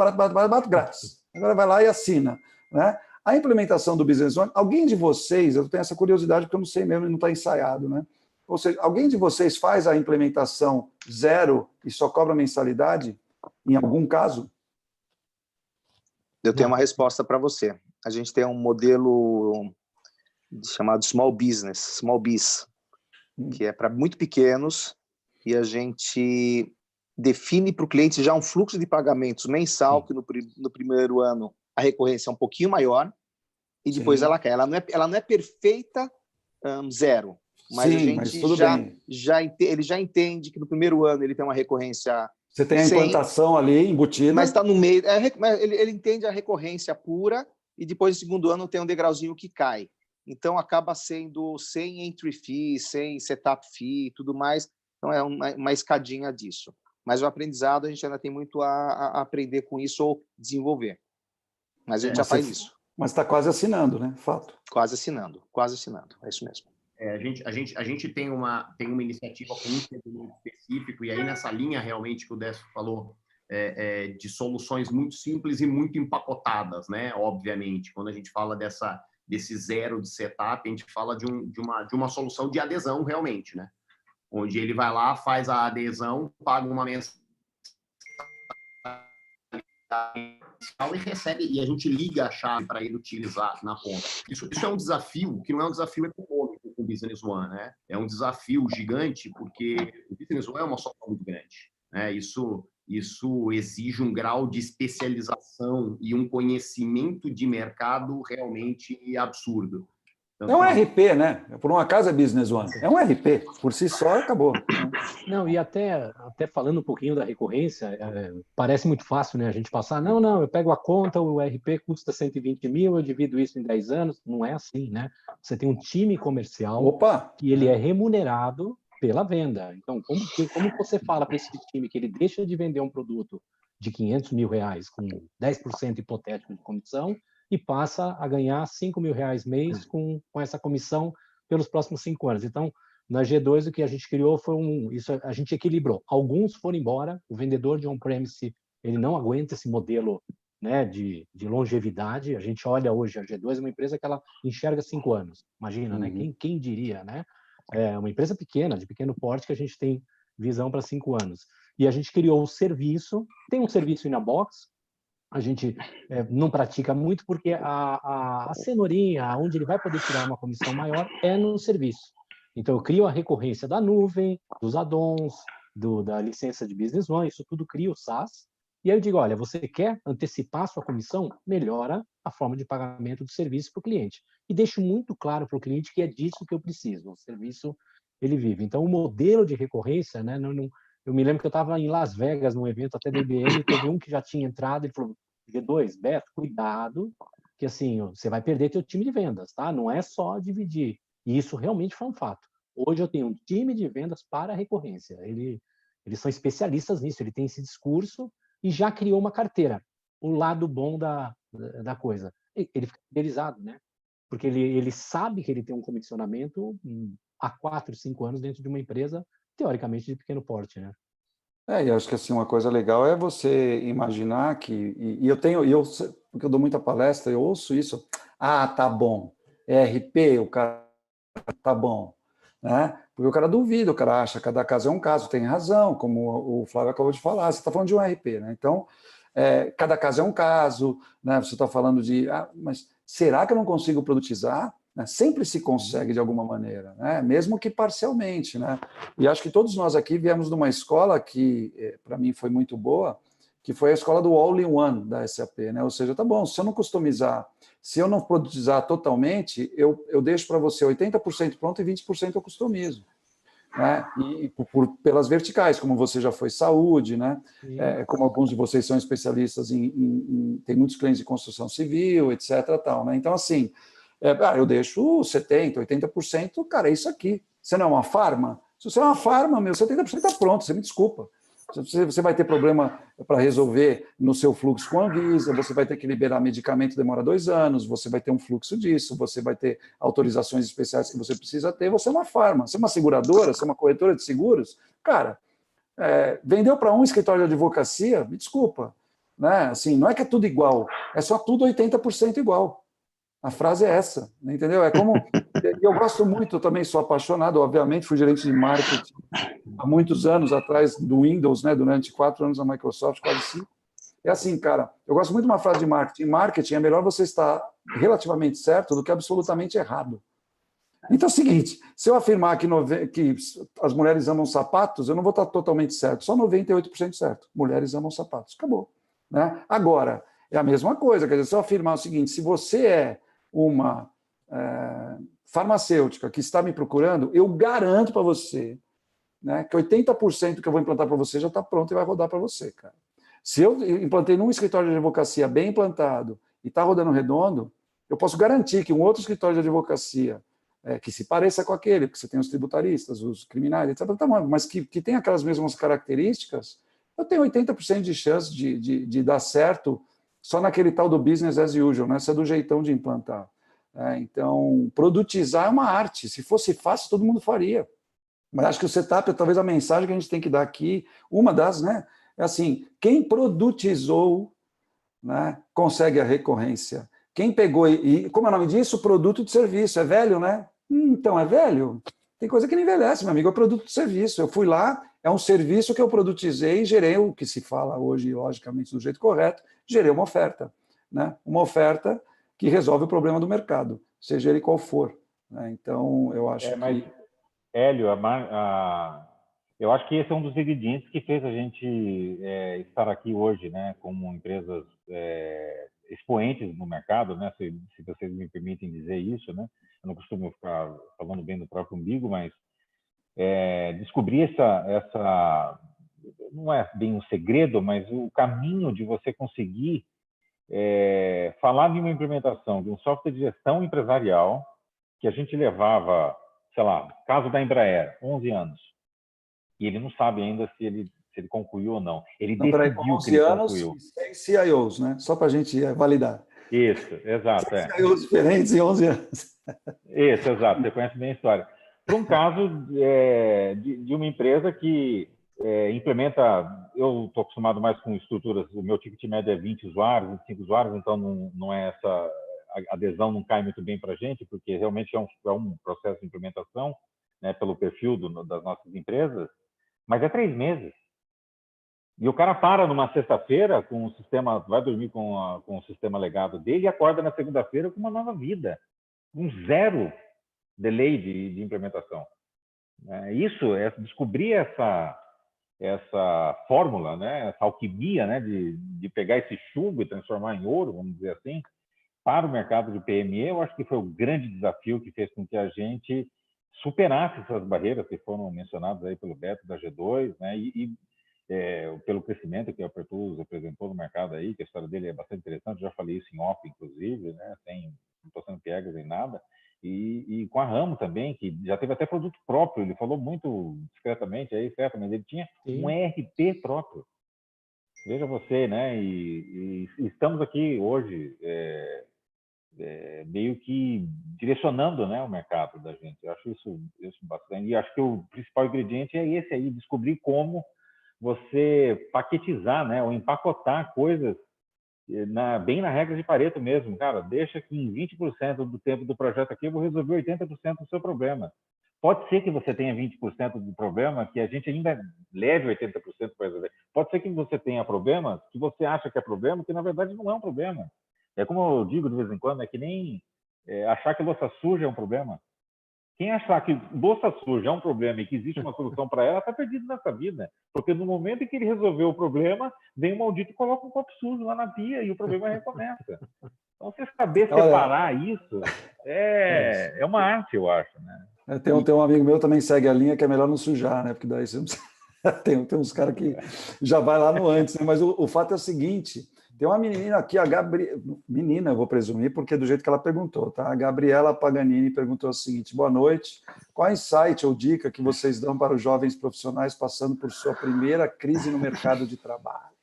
grátis. Agora vai lá e assina. Né? A implementação do Business One, alguém de vocês, eu tenho essa curiosidade porque eu não sei mesmo, não está ensaiado, né? Ou seja, alguém de vocês faz a implementação 0 e só cobra mensalidade, em algum caso? Eu tenho uma resposta para você. A gente tem um modelo chamado Small Business, Small Biz, que é para muito pequenos, e a gente define para o cliente já um fluxo de pagamentos mensal, que no primeiro ano a recorrência é um pouquinho maior, e depois ela cai. Ela não é perfeita 0. Mas sim, a gente mas tudo bem. Ele já entende que no primeiro ano ele tem uma recorrência. Você tem a implantação ali embutida. Mas está no meio. Ele entende a recorrência pura e depois, no segundo ano, tem um degrauzinho que cai. Então, acaba sendo sem entry fee, sem setup fee e tudo mais. Então, é uma escadinha disso. Mas o aprendizado, a gente ainda tem muito a aprender com isso ou desenvolver. Mas a gente já faz isso. Mas está quase assinando, né? Fato. Quase assinando. É isso mesmo. A gente tem uma iniciativa com um segmento específico, e aí nessa linha realmente que o Décio falou, de soluções muito simples e muito empacotadas, né? Obviamente, quando a gente fala desse 0 de setup, a gente fala de uma solução de adesão realmente, né? Onde ele vai lá, faz a adesão, paga uma mensalidade e recebe, e a gente liga a chave para ele utilizar na ponta. Isso é um desafio que não é um desafio econômico com o Business One, né? É um desafio gigante, porque o Business One é uma solução muito grande, né? Isso exige um grau de especialização e um conhecimento de mercado realmente absurdo. É um RP, né? Por um acaso é Business One. É um RP. Por si só, acabou. Não, e até falando um pouquinho da recorrência, parece muito fácil, né? A gente passar, não, eu pego a conta, o RP custa 120 mil, eu divido isso em 10 anos. Não é assim, né? Você tem um time comercial que ele é remunerado pela venda. Então, como você fala para esse time que ele deixa de vender um produto de 500 mil reais com 10% hipotético de comissão e passa a ganhar 5 mil reais mês com essa comissão pelos próximos 5 anos. Então, na G2, o que a gente criou foi isso a gente equilibrou. Alguns foram embora, o vendedor de on-premise, ele não aguenta esse modelo, né, de longevidade. A gente olha hoje, a G2 é uma empresa que ela enxerga 5 anos. Imagina, né? Quem diria, né? É uma empresa pequena, de pequeno porte, que a gente tem visão para 5 anos. E a gente criou o serviço, tem um serviço in a box, a gente não pratica muito porque a cenourinha, onde ele vai poder tirar uma comissão maior, é no serviço. Então, eu crio a recorrência da nuvem, dos add-ons, da licença de Business One, isso tudo cria o SaaS. E aí eu digo, olha, você quer antecipar sua comissão? Melhora a forma de pagamento do serviço para o cliente. E deixo muito claro para o cliente que é disso que eu preciso. O serviço, ele vive. Então, o modelo de recorrência, né, eu me lembro que eu estava em Las Vegas, num evento até da IBM, teve um que já tinha entrado, ele falou, G2, Beto, cuidado, que assim, você vai perder teu time de vendas, tá? Não é só dividir. E isso realmente foi um fato. Hoje eu tenho um time de vendas para recorrência. Eles são especialistas nisso, ele tem esse discurso e já criou uma carteira. O lado bom da coisa. Ele fica fidelizado, né? Porque ele sabe que ele tem um comissionamento há 4, 5 anos dentro de uma empresa, teoricamente, de pequeno porte, né? E acho que assim, uma coisa legal é você imaginar que... Porque eu dou muita palestra, eu ouço isso. Tá bom. RP, o cara tá bom. Né? Porque o cara duvida, o cara acha que cada caso é um caso, tem razão, como o Flávio acabou de falar, você está falando de um RP, né? Então, cada caso é um caso, né? Você está falando de, mas será que eu não consigo produtizar? Né? Sempre se consegue de alguma maneira, né? Mesmo que parcialmente, né? E acho que todos nós aqui viemos de uma escola que, para mim, foi muito boa, que foi a escola do All-in-One da SAP, né? Ou seja, tá bom, se eu não customizar, se eu não produtizar totalmente, eu deixo para você 80% pronto e 20% eu customizo. Né? E pelas verticais, como você já foi saúde, né? Como alguns de vocês são especialistas tem muitos clientes de construção civil, etc. Tal, né? Então, assim, eu deixo 70%, 80%, cara, é isso aqui. Você não é uma farma? Se você é uma farma, meu 70% está pronto, você me desculpa. Você vai ter problema para resolver no seu fluxo com a Anvisa, você vai ter que liberar medicamento, demora 2 anos, você vai ter um fluxo disso, você vai ter autorizações especiais que você precisa ter, você é uma farma, você é uma seguradora, você é uma corretora de seguros. Cara, vendeu para um escritório de advocacia, me desculpa, né? Assim, não é que é tudo igual, é só tudo 80% igual. A frase é essa, entendeu? É como... Eu gosto muito, eu também sou apaixonado, obviamente, fui gerente de marketing há muitos anos atrás do Windows, né? Durante 4 anos na Microsoft, quase 5. É assim, cara, eu gosto muito de uma frase de marketing. Em marketing é melhor você estar relativamente certo do que absolutamente errado. Então é o seguinte, se eu afirmar que as mulheres amam sapatos, eu não vou estar totalmente certo, só 98% certo. Mulheres amam sapatos, acabou. Né? Agora, é a mesma coisa, quer dizer, se eu afirmar o seguinte, se você é uma farmacêutica que está me procurando, eu garanto para você, né, que 80% que eu vou implantar para você já está pronto e vai rodar para você, cara. Se eu implantei num escritório de advocacia bem implantado e está rodando redondo, eu posso garantir que um outro escritório de advocacia que se pareça com aquele, porque você tem os tributaristas, os criminais, etc., mas que tem aquelas mesmas características, eu tenho 80% de chance de dar certo só naquele tal do business as usual, né? Essa é do jeitão de implantar. Então, produtizar é uma arte. Se fosse fácil, todo mundo faria. Mas acho que o setup é talvez a mensagem que a gente tem que dar aqui, uma das, né? É assim, quem produtizou, né, consegue a recorrência. Quem pegou, como é o nome disso? Produto de serviço. É velho, né? Então, é velho. Tem coisa que não envelhece, meu amigo, é produto de serviço. Eu fui lá, É um serviço que eu produtizei e gerei o que se fala hoje, logicamente, do jeito correto, gerei uma oferta, né? Uma oferta que resolve o problema do mercado, seja ele qual for, né? Então, eu acho mas, que... Hélio, eu acho que esse é um dos ingredientes que fez a gente estar aqui hoje, né, como empresas expoentes no mercado, né, se vocês me permitem dizer isso, né? Eu não costumo ficar falando bem do próprio umbigo, mas descobrir essa não é bem um segredo, mas o caminho de você conseguir falar de uma implementação de um software de gestão empresarial que a gente levava, sei lá, caso da Embraer, 11 anos, e ele não sabe ainda se ele concluiu ou não. Ele decidiu que ele concluiu. 100 CIOs, né? Só para a gente validar. Isso, exato. 100 CIOs diferentes em 11 anos. Isso, exato. Você conhece bem a história. Para um caso de uma empresa que implementa... Eu estou acostumado mais com estruturas, o meu ticket médio é 20 usuários, 25 usuários, então não é essa... A adesão não cai muito bem para a gente, porque realmente é um processo de implementação, né, pelo perfil das nossas empresas, mas é 3 meses. E o cara para numa sexta-feira com o sistema, vai dormir com o sistema legado dele e acorda na segunda-feira com uma nova vida, um zero delay de implementação. Isso é descobrir essa fórmula, né, essa alquimia, né, de pegar esse chumbo e transformar em ouro, vamos dizer assim, para o mercado de PME. Eu acho que foi o grande desafio que fez com que a gente superasse essas barreiras que foram mencionadas aí pelo Beto da G2, né, pelo crescimento que a Apertus apresentou no mercado aí, que a história dele é bastante interessante, já falei isso em off, inclusive, né, não estou sendo piegas em nada, e com a Ramo também, que já teve até produto próprio, ele falou muito discretamente aí, certo, mas ele tinha um ERP próprio. Veja você, né, e estamos aqui hoje meio que direcionando, né, o mercado da gente. Eu acho isso bastante, e acho que o principal ingrediente é esse aí, descobrir como você paquetizar, né, ou empacotar coisas bem na regra de Pareto mesmo. Cara, deixa que em 20% do tempo do projeto aqui eu vou resolver 80% do seu problema. Pode ser que você tenha 20% do problema que a gente ainda leve 80% para resolver. Pode ser que você tenha problemas que você acha que é problema, que na verdade não é um problema. É como eu digo de vez em quando, é que nem achar que louça suja é um problema. Quem achar que louça suja é um problema e que existe uma solução para ela, está perdido nessa vida. Porque no momento em que ele resolveu o problema, vem o maldito e coloca um copo sujo lá na pia e o problema recomeça. Então, você saber separar isso é uma arte, eu acho, né? Tem um amigo meu também segue a linha que é melhor não sujar, né? Porque daí você não precisa... tem uns caras que já vai lá no antes, né? Mas o fato é o seguinte: tem uma menina aqui, a Gabriela, menina, eu vou presumir, porque é do jeito que ela perguntou, tá? A Gabriela Paganini perguntou o seguinte: boa noite, qual insight ou dica que vocês dão para os jovens profissionais passando por sua primeira crise no mercado de trabalho?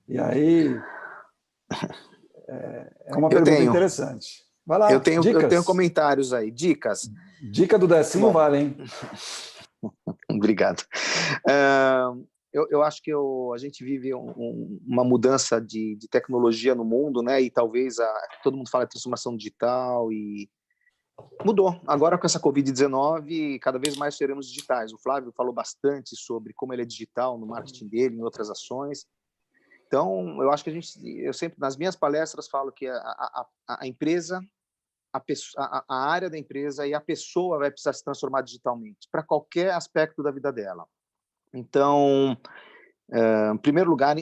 E aí, é uma pergunta interessante. Vai lá, eu tenho comentários aí, dicas. Dica do Decinho vale, hein? Obrigado. Eu acho que a gente vive uma mudança de tecnologia no mundo, né? E talvez todo mundo fala de transformação digital e mudou. Agora com essa Covid-19, cada vez mais seremos digitais. O Flávio falou bastante sobre como ele é digital no marketing dele, em outras ações. Então, eu acho que eu sempre, nas minhas palestras, falo que a empresa, a área da empresa e a pessoa vai precisar se transformar digitalmente para qualquer aspecto da vida dela. Então, em primeiro lugar,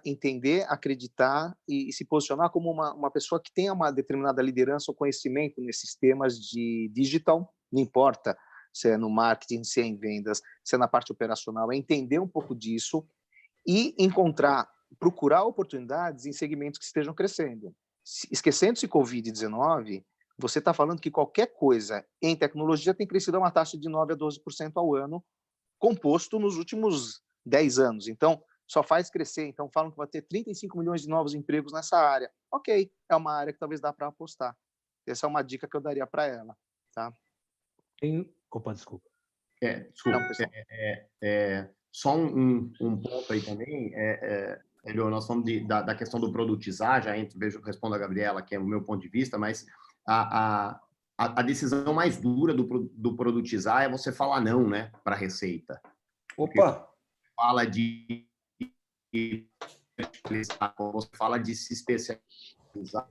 entender, acreditar e se posicionar como uma pessoa que tenha uma determinada liderança ou conhecimento nesses temas de digital, não importa se é no marketing, se é em vendas, se é na parte operacional, é entender um pouco disso e procurar oportunidades em segmentos que estejam crescendo. Esquecendo-se Covid-19, você está falando que qualquer coisa em tecnologia tem crescido a uma taxa de 9% a 12% ao ano, composto nos últimos 10 anos. Então, só faz crescer. Então, falam que vai ter 35 milhões de novos empregos nessa área. Ok, é uma área que talvez dá para apostar. Essa é uma dica que eu daria para ela. Tá? Opa, desculpa. Desculpa. Não, só um ponto aí também. Nós falamos da questão do produtizar, respondo a Gabriela, que é o meu ponto de vista, mas a decisão mais dura do produtizar é você falar não, né, para a receita. Opa! Fala de você fala de se especializar,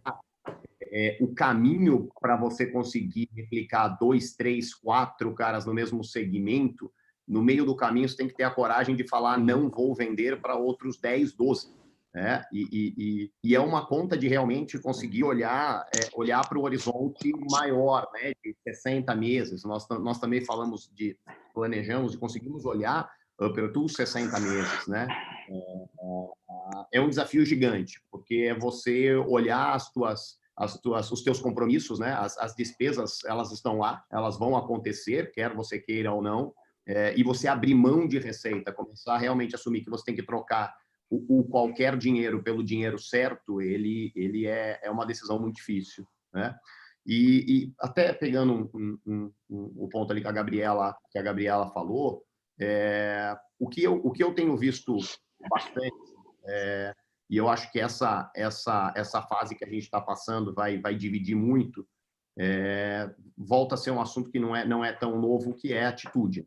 o caminho para você conseguir replicar 2, 3, 4 caras no mesmo segmento, no meio do caminho você tem que ter a coragem de falar não vou vender para outros 10, 12. Né? E é uma conta de realmente conseguir olhar para o horizonte maior, né? De 60 meses. Nós também planejamos e conseguimos olhar para os 60 meses, né? É um desafio gigante, porque é você olhar os teus compromissos, né? As despesas, elas estão lá, elas vão acontecer, quer você queira ou não, e você abrir mão de receita, começar a realmente assumir que você tem que trocar o qualquer dinheiro pelo dinheiro certo, ele é uma decisão muito difícil, né? E até pegando o ponto ali que a Gabriela falou, o que eu tenho visto bastante, e eu acho que essa fase que a gente está passando vai dividir muito, volta a ser um assunto que não é tão novo, que é atitude.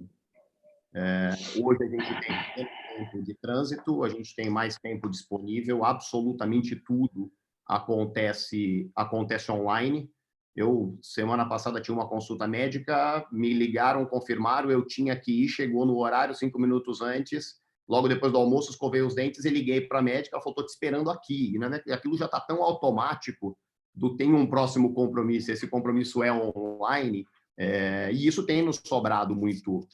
Hoje a gente tem menos tempo de trânsito, a gente tem mais tempo disponível, absolutamente tudo acontece online. Eu, semana passada, tinha uma consulta médica, me ligaram, confirmaram, eu tinha que ir, chegou no horário 5 minutos antes, logo depois do almoço, escovei os dentes e liguei para a médica, ela falou, estou te esperando aqui. E aquilo já está tão automático, tem um próximo compromisso, esse compromisso é online, e isso tem nos sobrado muito,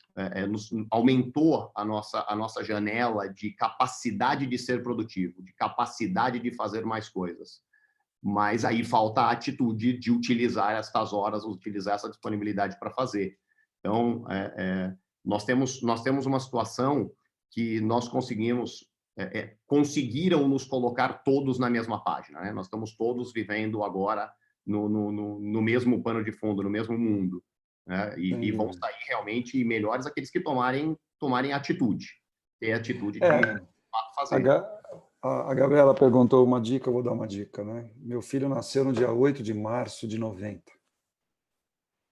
aumentou a nossa janela de capacidade de ser produtivo, de capacidade de fazer mais coisas. Mas aí falta a atitude de utilizar estas horas, utilizar essa disponibilidade para fazer. Então, nós temos uma situação que nós conseguiram nos colocar todos na mesma página, né? Nós estamos todos vivendo agora no mesmo pano de fundo, no mesmo mundo, né? E vão sair realmente melhores aqueles que tomarem atitude, ter atitude de fazer. A Gabriela perguntou uma dica, eu vou dar uma dica, né? Meu filho nasceu no dia 8 de março de 90.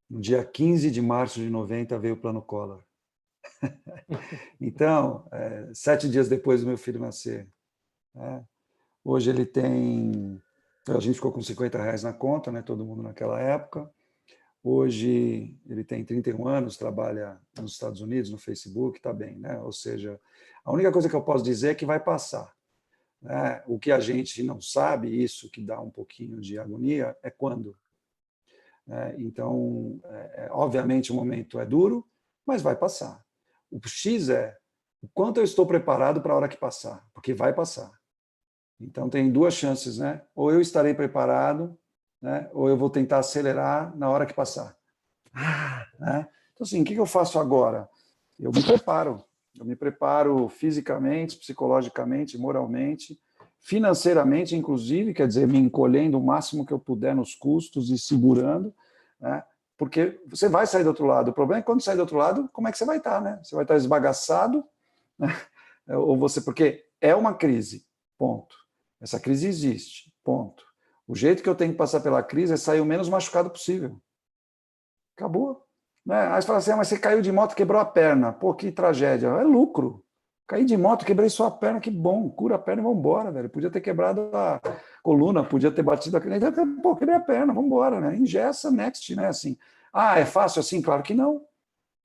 No dia 15 de março de 90 veio o Plano Collor. Então, 7 dias depois do meu filho nascer, né? Hoje ele tem... A gente ficou com R$50 na conta, né? Todo mundo naquela época. Hoje ele tem 31 anos, trabalha nos Estados Unidos, no Facebook, está bem, né? Ou seja, a única coisa que eu posso dizer é que vai passar. O que a gente não sabe, isso que dá um pouquinho de agonia, é quando. Então, obviamente o momento é duro, mas vai passar. O X é o quanto eu estou preparado para a hora que passar, porque vai passar. Então tem duas chances, né? Ou eu estarei preparado, né? Ou eu vou tentar acelerar na hora que passar. Né? Então assim, o que eu faço agora? Eu me preparo. Eu me preparo fisicamente, psicologicamente, moralmente, financeiramente, inclusive, quer dizer, me encolhendo o máximo que eu puder nos custos e segurando, né? Porque você vai sair do outro lado. O problema é que quando sair do outro lado, como é que você vai estar, né? Você vai estar esbagaçado, né? Ou porque é uma crise, ponto. Essa crise existe, ponto. O jeito que eu tenho que passar pela crise é sair o menos machucado possível. Acabou. Né? Aí você fala assim, mas você caiu de moto e quebrou a perna. Pô, que tragédia. É lucro. Caí de moto, quebrei sua perna, que bom. Cura a perna e vamos embora, velho. Podia ter quebrado a coluna, podia ter batido a caneta. Pô, quebrei a perna, vamos embora, né? Engessa, next, né? Assim. É fácil assim? Claro que não.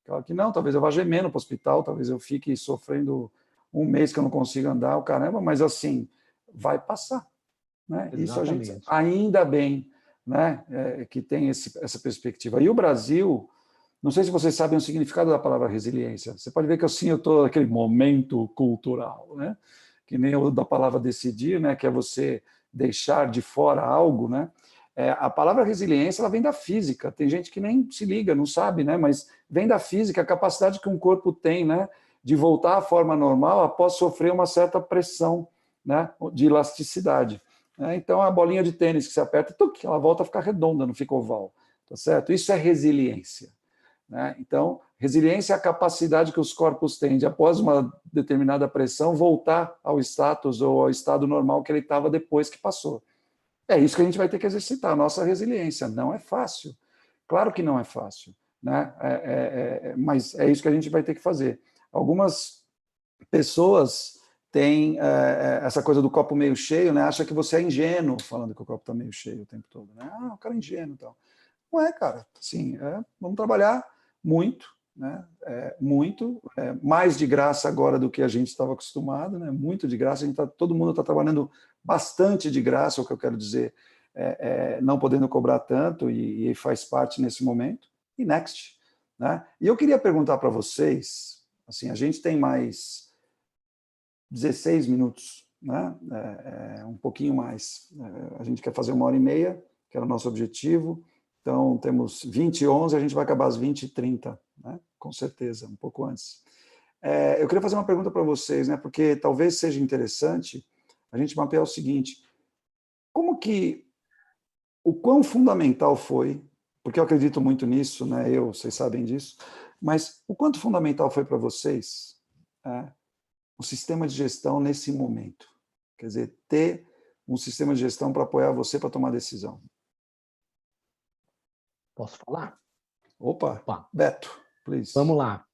Claro que não. Talvez eu vá gemendo para o hospital, talvez eu fique sofrendo um mês que eu não consigo andar, o caramba, mas assim, vai passar. Né? Isso a gente, ainda bem, né? Que tem essa perspectiva. E o Brasil... Não sei se vocês sabem o significado da palavra resiliência. Você pode ver que assim eu estou naquele momento cultural, né? Que nem o da palavra decidir, né? Que é você deixar de fora algo, né? A palavra resiliência ela vem da física. Tem gente que nem se liga, não sabe, né? Mas vem da física, a capacidade que um corpo tem, né? De voltar à forma normal após sofrer uma certa pressão, né? De elasticidade. Então a bolinha de tênis que você aperta, ela volta a ficar redonda, não fica oval, tá certo? Isso é resiliência. Né? Então, resiliência é a capacidade que os corpos têm de, após uma determinada pressão, voltar ao status ou ao estado normal que ele estava depois que passou. É isso que a gente vai ter que exercitar, a nossa resiliência. Não é fácil. Claro que não é fácil, né? Mas é isso que a gente vai ter que fazer. Algumas pessoas têm essa coisa do copo meio cheio, né? Acha que você é ingênuo falando que o copo está meio cheio o tempo todo, né? O cara é ingênuo e tal. Não é, cara. Assim, vamos trabalhar muito, né? Mais de graça agora do que a gente estava acostumado, né? Muito de graça. Todo mundo está trabalhando bastante de graça, é o que eu quero dizer, não podendo cobrar tanto e faz parte nesse momento. E next, né? E eu queria perguntar para vocês, assim, a gente tem mais 16 minutos, né? Um pouquinho mais. A gente quer fazer 1h30, que era o nosso objetivo. Então, temos 20h11, a gente vai acabar às 20h30, né? Com certeza, um pouco antes. Eu queria fazer uma pergunta para vocês, né? Porque talvez seja interessante a gente mapear o seguinte: o quão fundamental foi, porque eu acredito muito nisso, né? Vocês sabem disso, mas o quanto fundamental foi para vocês o sistema de gestão nesse momento? Quer dizer, ter um sistema de gestão para apoiar você para tomar decisão. Posso falar? Opa. Beto, please. Vamos lá.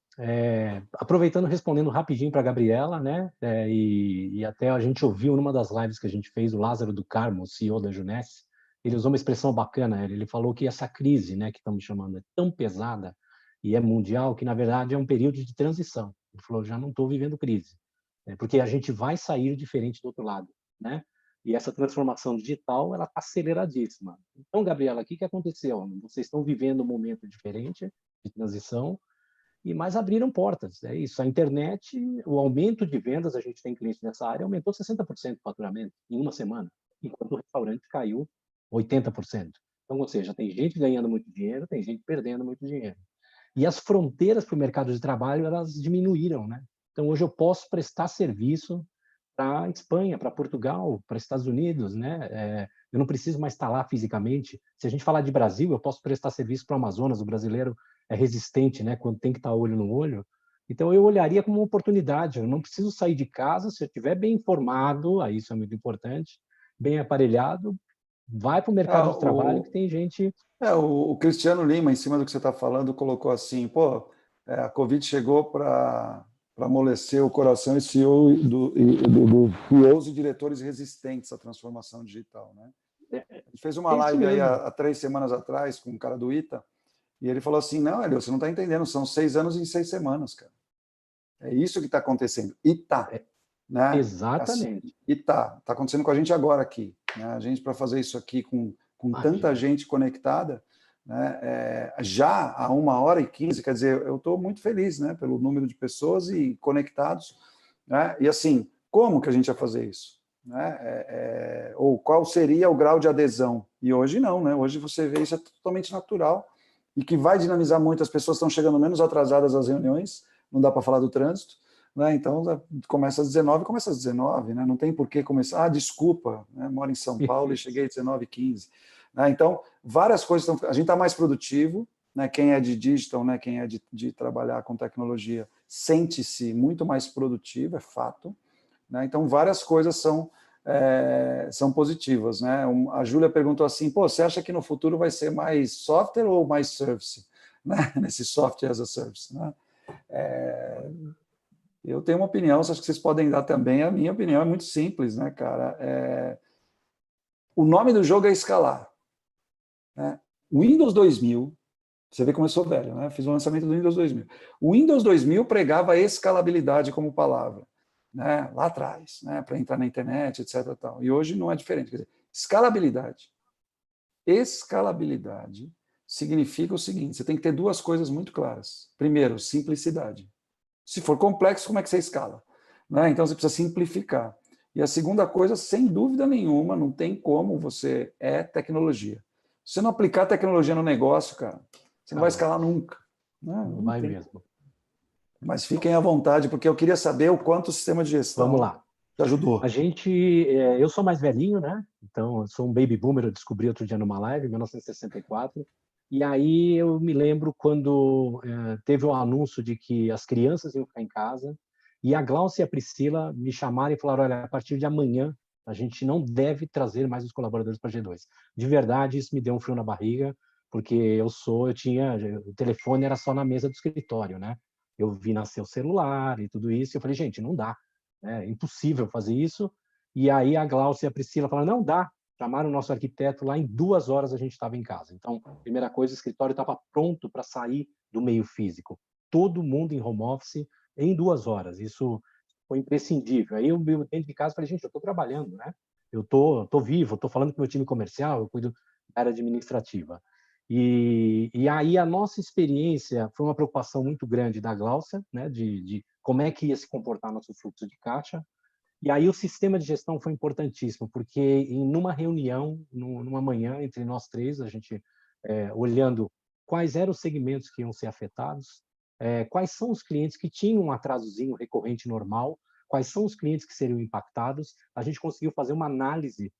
Aproveitando, respondendo rapidinho para a Gabriela, né? E até a gente ouviu numa das lives que a gente fez, o Lázaro do Carmo, o CEO da Juness, ele usou uma expressão bacana, ele falou que essa crise, né, que estamos chamando, é tão pesada e é mundial, que na verdade é um período de transição. Ele falou, já não estou vivendo crise, porque a gente vai sair diferente do outro lado, né? E essa transformação digital, ela está aceleradíssima. Então, Gabriela, o que aconteceu? Vocês estão vivendo um momento diferente de transição, mas abriram portas, é isso. A internet, o aumento de vendas, a gente tem clientes nessa área, aumentou 60% do faturamento em uma semana, enquanto o restaurante caiu 80%. Então, ou seja, tem gente ganhando muito dinheiro, tem gente perdendo muito dinheiro. E as fronteiras para o mercado de trabalho, elas diminuíram, né? Então, hoje eu posso prestar serviço para a Espanha, para Portugal, para Estados Unidos, né? Eu não preciso mais estar lá fisicamente. Se a gente falar de Brasil, eu posso prestar serviço para o Amazonas. O brasileiro é resistente, né? Quando tem que estar olho no olho. Então, eu olharia como uma oportunidade. Eu não preciso sair de casa. Se eu estiver bem informado, aí isso é muito importante, bem aparelhado, vai para o mercado de trabalho que tem gente... O Cristiano Lima, em cima do que você está falando, colocou assim, a Covid chegou para amolecer o coração e CEOs e diretores resistentes à transformação digital, né? A gente fez uma live aí há 3 semanas atrás com um cara do ITA, e ele falou assim, não, Hélio, você não está entendendo, são 6 anos em 6 semanas, cara. É isso que está acontecendo. E tá. Né? Exatamente. Assim, e tá acontecendo com a gente agora aqui. Né? A gente, para fazer isso aqui com tanta gente conectada, né? Já há 1h15, quer dizer, eu estou muito feliz, né? Pelo número de pessoas e conectados. Né? E assim, como que a gente ia fazer isso? Né? Ou qual seria o grau de adesão? E hoje não, né? Hoje você vê isso totalmente natural e que vai dinamizar muito. As pessoas estão chegando menos atrasadas às reuniões, não dá para falar do trânsito, né? Então começa às 19h, né? Não tem por que começar, desculpa, né? Moro em São Paulo e cheguei às 19h15. Né? Então, várias coisas estão... A gente está mais produtivo, né? Quem é de digital, né? Quem é de trabalhar com tecnologia, sente-se muito mais produtivo, é fato. Né? Então, várias coisas são positivas. Né? A Júlia perguntou assim, você acha que no futuro vai ser mais software ou mais service? Né? Nesse software as a service. Né? Eu tenho uma opinião, acho que vocês podem dar também. A minha opinião é muito simples, né, cara? O nome do jogo é escalar. Né? O Windows 2000, você vê como eu sou velho, né? Fiz o lançamento do Windows 2000. O Windows 2000 pregava escalabilidade como palavra, né? Lá atrás, né? Para entrar na internet, etc. Tal. E hoje não é diferente. Quer dizer, escalabilidade. Escalabilidade significa o seguinte, você tem que ter 2 coisas muito claras. Primeiro, simplicidade. Se for complexo, como é que você escala? Né? Então, você precisa simplificar. E a segunda coisa, sem dúvida nenhuma, não tem como você tecnologia. Se você não aplicar tecnologia no negócio, cara, você não vai escalar nunca. Não vai mesmo. Mas fiquem à vontade, porque eu queria saber o quanto o sistema de gestão Vamos lá. Te ajudou. Eu sou mais velhinho, né? Então, eu sou um baby boomer, eu descobri outro dia numa live, em 1964. E aí eu me lembro quando teve o anúncio de que as crianças iam ficar em casa, e a Glaucia e a Priscila me chamaram e falaram, olha, a partir de amanhã a gente não deve trazer mais os colaboradores para G2. De verdade, isso me deu um frio na barriga, porque o telefone era só na mesa do escritório, né? Eu vi nascer o celular e tudo isso, e eu falei, gente, não dá, é impossível fazer isso. E aí a Glaucia e a Priscila falaram, não dá. Chamaram o nosso arquiteto lá, em 2 horas a gente estava em casa. Então, primeira coisa, o escritório estava pronto para sair do meio físico. Todo mundo em home office em 2 horas. Isso foi imprescindível. Aí eu dentro de casa falei, gente, eu estou trabalhando, né? Eu tô vivo, estou falando com o meu time comercial, eu cuido da área administrativa. E aí a nossa experiência foi uma preocupação muito grande da Glaucia, né? De como é que ia se comportar nosso fluxo de caixa. E aí o sistema de gestão foi importantíssimo, porque numa reunião, numa manhã, entre nós três, a gente olhando quais eram os segmentos que iam ser afetados, quais são os clientes que tinham um atrasozinho recorrente normal, quais são os clientes que seriam impactados, a gente conseguiu fazer uma análise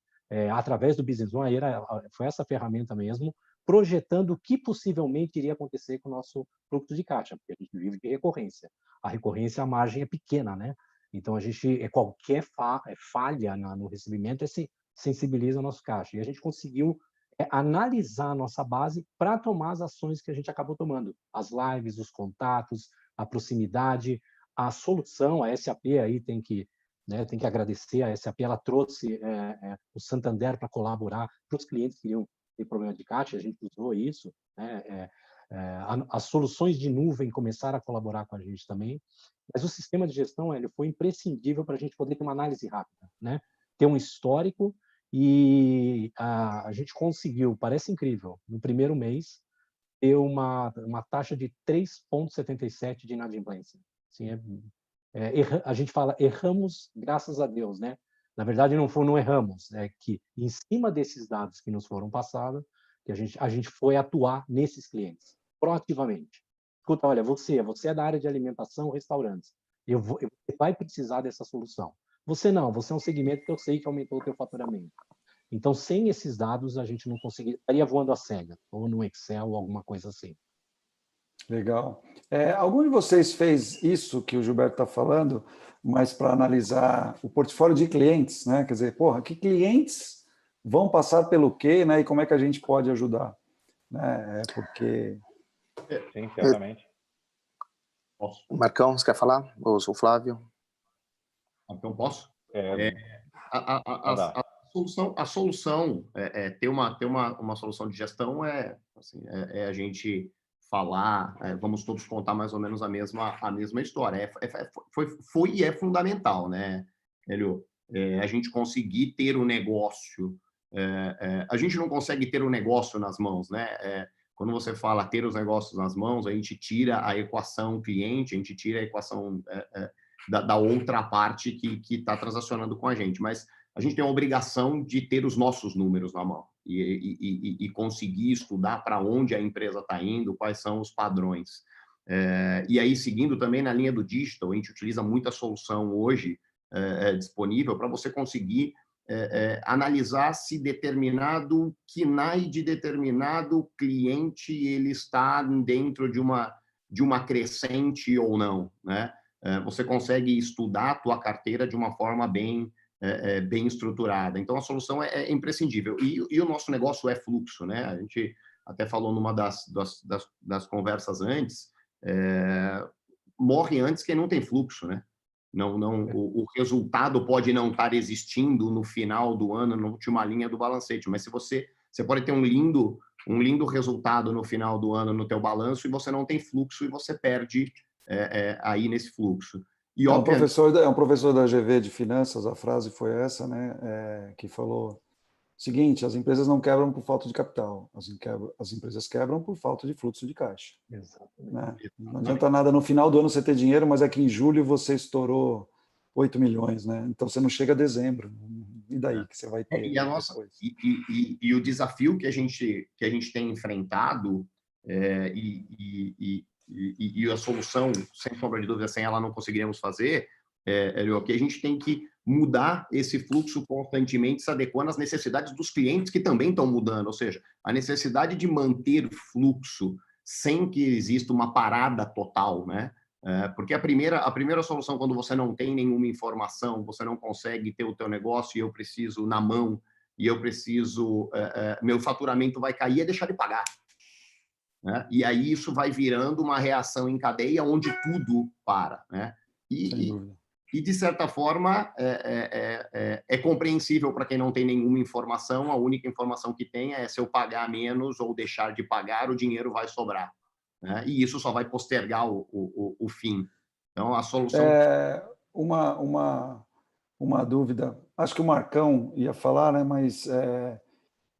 através do Business One, foi essa ferramenta mesmo, projetando o que possivelmente iria acontecer com o nosso fluxo de caixa, porque a gente vive de recorrência. A recorrência, a margem é pequena, né? Então, qualquer falha no recebimento se sensibiliza o nosso caixa. E a gente conseguiu analisar a nossa base para tomar as ações que a gente acabou tomando. As lives, os contatos, a proximidade, a solução, a SAP aí tem que agradecer a SAP, ela trouxe o Santander para colaborar para os clientes que iriam ter problema de caixa, a gente usou isso, né? As soluções de nuvem começaram a colaborar com a gente também, mas o sistema de gestão ele foi imprescindível para a gente poder ter uma análise rápida, né? Ter um histórico, e a gente conseguiu, parece incrível, no primeiro mês, ter uma taxa de 3,77 de inadimplência. Assim, a gente fala, erramos graças a Deus, né? Na verdade, não erramos, é que em cima desses dados que nos foram passados, que a gente foi atuar nesses clientes, proativamente. Escuta, olha, você é da área de alimentação, restaurantes, você vai precisar dessa solução. Você não, você é um segmento que eu sei que aumentou o teu faturamento. Então, sem esses dados, a gente não conseguiria, estaria voando a cega, ou no Excel, ou alguma coisa assim. Legal. Algum de vocês fez isso que o Gilberto está falando, mas para analisar o portfólio de clientes, né? Quer dizer, que clientes vão passar pelo quê, né? E como é que a gente pode ajudar? Né? Porque... Sim, certamente. Marcão, você quer falar? Ou o Flávio? Então, posso? A solução ter uma solução de gestão a gente falar, vamos todos contar mais ou menos a mesma história. Foi e é fundamental, né, Hélio? A gente conseguir ter o negócio. A gente não consegue ter o negócio nas mãos, né? Quando você fala ter os negócios nas mãos, a gente tira a equação cliente, a gente tira a equação da outra parte que está transacionando com a gente, mas a gente tem a obrigação de ter os nossos números na mão e conseguir estudar para onde a empresa está indo, quais são os padrões. E aí, seguindo também na linha do digital, a gente utiliza muita solução hoje disponível para você conseguir analisar se determinado KNAI de determinado cliente ele está dentro de uma crescente ou não, né? Você consegue estudar a tua carteira de uma forma bem estruturada. Então, a solução é imprescindível. E o nosso negócio é fluxo, né? A gente até falou numa das conversas antes, morre antes quem não tem fluxo, né? O resultado pode não estar existindo no final do ano, na última linha do balancete, mas se você pode ter um lindo resultado no final do ano no teu balanço e você não tem fluxo e você perde aí nesse fluxo. E, um professor da GV de Finanças, a frase foi essa, né, que falou o seguinte: as empresas não quebram por falta de capital, as empresas quebram por falta de fluxo de caixa. Exatamente. Né? Não adianta nada no final do ano você ter dinheiro, mas é que em julho você estourou 8 milhões, né? Então você não chega a dezembro. E daí que você vai ter depois? E o desafio que a gente tem enfrentado e a solução, sem sombra de dúvida, sem ela não conseguiríamos fazer, que a gente tem que mudar esse fluxo constantemente, se adequando às necessidades dos clientes que também estão mudando, ou seja, a necessidade de manter fluxo sem que exista uma parada total, né? Porque a primeira solução, quando você não tem nenhuma informação, você não consegue ter o teu negócio e eu preciso na mão, e eu preciso, meu faturamento vai cair, é deixar de pagar. né? E aí isso vai virando uma reação em cadeia onde tudo para, né? E de certa forma, é compreensível para quem não tem nenhuma informação, a única informação que tem é se eu pagar menos ou deixar de pagar, o dinheiro vai sobrar, né? E isso só vai postergar o fim. Então, a solução... Uma dúvida, acho que o Marcão ia falar, né? Mas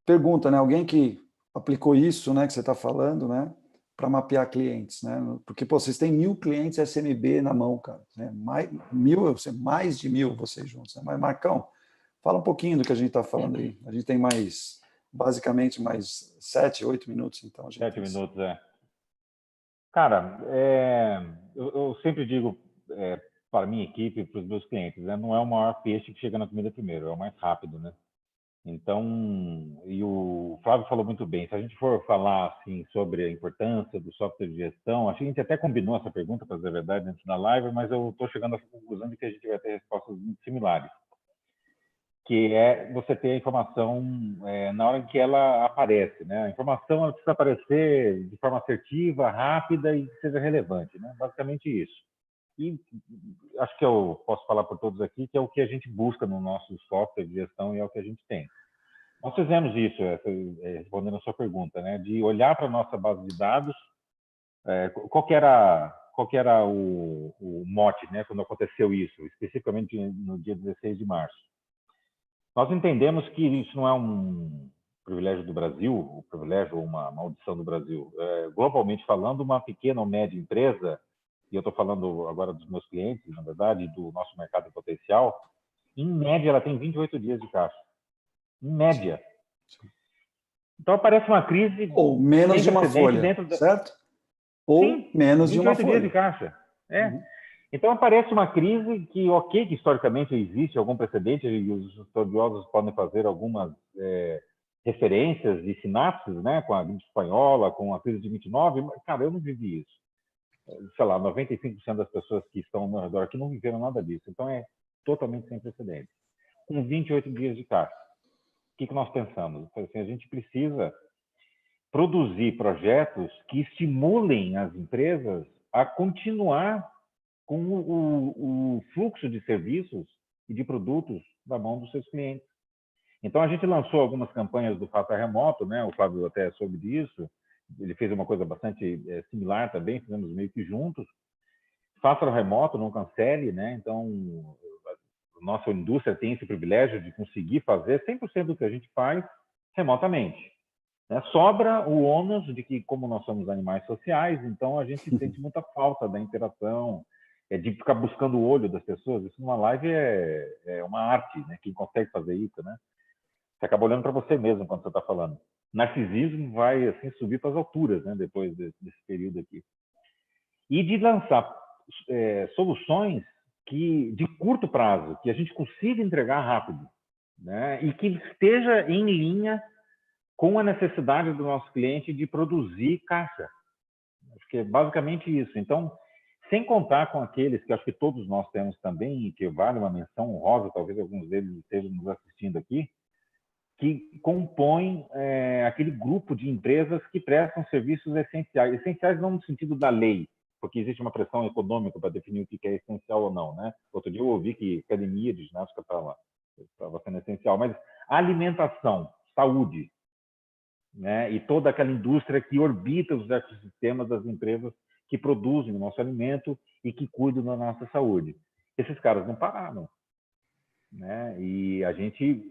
pergunta, né? Alguém que aplicou isso, né? Que você está falando, né? Para mapear clientes, né? Porque pô, vocês têm 1.000 clientes SMB na mão, cara. Né? Mais de 1.000 vocês juntos. Né? Mas Marcão, fala um pouquinho do que a gente está falando aí. A gente tem basicamente mais 7, 8 minutos, então. 7 minutos, Cara, eu sempre digo para a minha equipe e para os meus clientes, né? Não é o maior peixe que chega na comida primeiro, é o mais rápido, né? Então, e o Flávio falou muito bem, se a gente for falar assim, sobre a importância do software de gestão, acho que a gente até combinou essa pergunta, para dizer a verdade, antes da live, mas eu estou chegando à conclusão de que a gente vai ter respostas muito similares, que é você ter a informação na hora em que ela aparece, né? A informação ela precisa aparecer de forma assertiva, rápida e que seja relevante, né? Basicamente isso. E acho que eu posso falar por todos aqui que é o que a gente busca no nosso software de gestão e é o que a gente tem. Nós fizemos isso, respondendo a sua pergunta, né? De olhar para a nossa base de dados, qual que era o mote, né? Quando aconteceu isso, especificamente no dia 16 de março. Nós entendemos que isso não é um privilégio do Brasil, um privilégio ou uma maldição do Brasil. Globalmente falando, uma pequena ou média empresa, e eu estou falando agora dos meus clientes, na verdade, do nosso mercado potencial, em média, ela tem 28 dias de caixa. Em média. Então, aparece uma crise... Ou menos de uma folha, certo? Ou Sim, menos de uma folha. 28 dias de caixa. Uhum. Então, aparece uma crise que historicamente existe algum precedente, e os estudiosos podem fazer algumas referências e sinapses, né, com a gripe espanhola, com a crise de 29, mas, cara, eu não vivi isso. Sei lá, 95% das pessoas que estão ao meu redor aqui não viveram nada disso. Então, é totalmente sem precedente. Com 28 dias de caixa, o que nós pensamos? Assim, a gente precisa produzir projetos que estimulem as empresas a continuar com o fluxo de serviços e de produtos na mão dos seus clientes. Então, a gente lançou algumas campanhas do Faça Remoto, né? O Fábio até soube disso, ele fez uma coisa bastante similar também, fizemos meio que juntos. Faça remoto, não cancele, né? Então, a nossa indústria tem esse privilégio de conseguir fazer 100% do que a gente faz remotamente. Né? Sobra o ônus de que, como nós somos animais sociais, então a gente sente muita falta da interação, de ficar buscando o olho das pessoas. Isso numa live é uma arte, né? Quem consegue fazer isso, né? Você acaba olhando para você mesmo quando você está falando. Narcisismo vai assim subir para as alturas, né? Depois desse período aqui. E de lançar soluções de curto prazo, que a gente consiga entregar rápido, né? E que esteja em linha com a necessidade do nosso cliente de produzir caixa. Acho que é basicamente isso. Então, sem contar com aqueles que acho que todos nós temos também, e que vale uma menção honrosa, talvez alguns deles estejam nos assistindo aqui, que compõem aquele grupo de empresas que prestam serviços essenciais. Essenciais não no sentido da lei, porque existe uma pressão econômica para definir o que é essencial ou não, né? Outro dia eu ouvi que academia de ginástica estava sendo essencial, mas alimentação, saúde, né? E toda aquela indústria que orbita os ecossistemas das empresas que produzem o nosso alimento e que cuidam da nossa saúde. Esses caras não pararam, né? E a gente,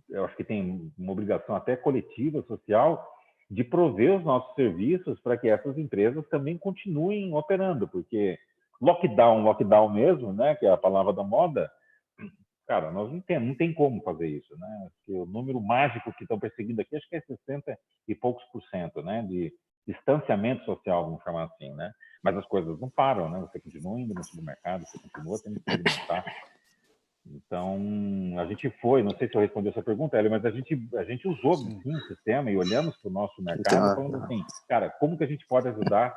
eu acho que tem uma obrigação até coletiva, social, de prover os nossos serviços para que essas empresas também continuem operando, porque lockdown mesmo, né, que é a palavra da moda, cara, nós não tem como fazer isso, né? Porque o número mágico que estão perseguindo aqui, acho que é 60 e poucos %, né, de distanciamento social, vamos chamar assim, né? Mas as coisas não param, né? Você continua indo no supermercado, você continua tendo que se alimentar. Então, a gente não sei se eu respondi essa pergunta, Hélio, mas a gente usou, sim, o sistema e olhamos para o nosso mercado falando assim, cara, como que a gente pode ajudar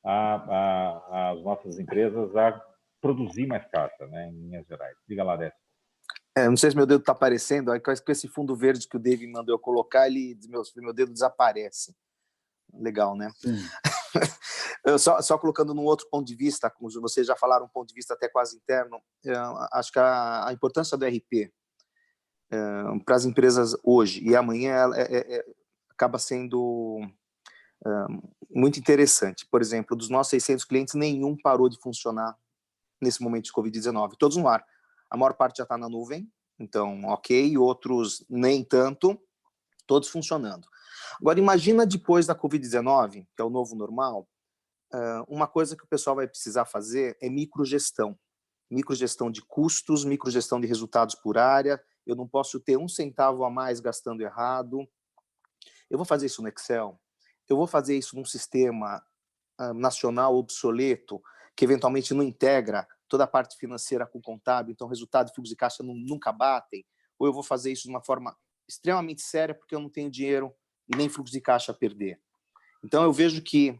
as nossas empresas a produzir mais caixa, né, em linhas gerais. Diga lá, Décio. Não sei se meu dedo está aparecendo, com esse fundo verde que o David mandou eu colocar, meu dedo desaparece. Legal, né? Eu só colocando num outro ponto de vista, como vocês já falaram, um ponto de vista até quase interno, acho que a importância do RP para as empresas hoje e amanhã acaba sendo muito interessante. Por exemplo, dos nossos 600 clientes, nenhum parou de funcionar nesse momento de Covid-19. Todos no ar. A maior parte já está na nuvem, então, ok. Outros nem tanto, todos funcionando. Agora, imagina depois da Covid-19, que é o novo normal, uma coisa que o pessoal vai precisar fazer é microgestão. Microgestão de custos, microgestão de resultados por área. Eu não posso ter um centavo a mais gastando errado. Eu vou fazer isso no Excel? Eu vou fazer isso num sistema nacional obsoleto, que eventualmente não integra toda a parte financeira com o contábil, então resultado e fluxo de caixa nunca batem? Ou eu vou fazer isso de uma forma extremamente séria porque eu não tenho dinheiro e nem fluxo de caixa a perder? Então eu vejo que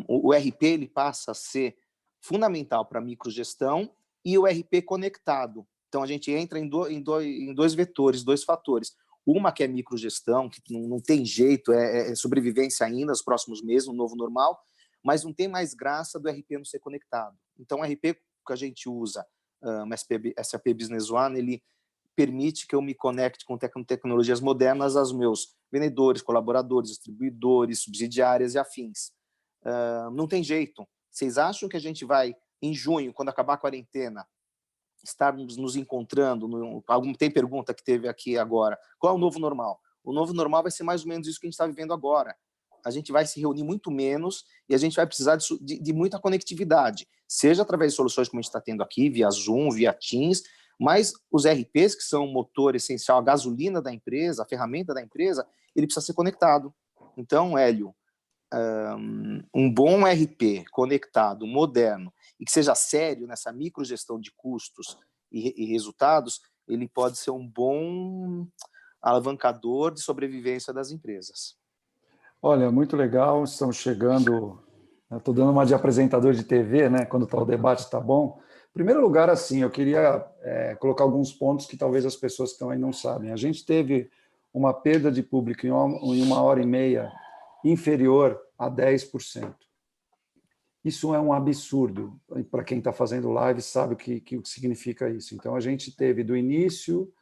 o RP ele passa a ser fundamental para a microgestão e o RP conectado. Então a gente entra em dois vetores, dois fatores. Uma que é microgestão, que não tem jeito, é sobrevivência ainda nos próximos meses, no novo normal, mas não tem mais graça do RP não ser conectado. Então o RP que a gente usa, SAP Business One, ele permite que eu me conecte com tecnologias modernas aos meus vendedores, colaboradores, distribuidores, subsidiárias e afins. Não tem jeito. Vocês acham que a gente vai, em junho, quando acabar a quarentena, estarmos nos encontrando? Tem pergunta que teve aqui agora. Qual é o novo normal? O novo normal vai ser mais ou menos isso que a gente está vivendo agora. A gente vai se reunir muito menos e a gente vai precisar de muita conectividade, seja através de soluções como a gente está tendo aqui, via Zoom, via Teams, mas os RPs, que são o motor essencial, a gasolina da empresa, a ferramenta da empresa, ele precisa ser conectado. Então, Hélio, um bom RP conectado, moderno, e que seja sério nessa microgestão de custos e resultados, ele pode ser um bom alavancador de sobrevivência das empresas. Olha, muito legal, estamos chegando, estou dando uma de apresentador de TV, né? Quando o debate está bom. Em primeiro lugar, assim, eu queria colocar alguns pontos que talvez as pessoas que estão aí não sabem. A gente teve uma perda de público em 1h30 inferior a 10%. Isso é um absurdo. Para quem está fazendo live sabe o que significa isso. Então, a gente teve do início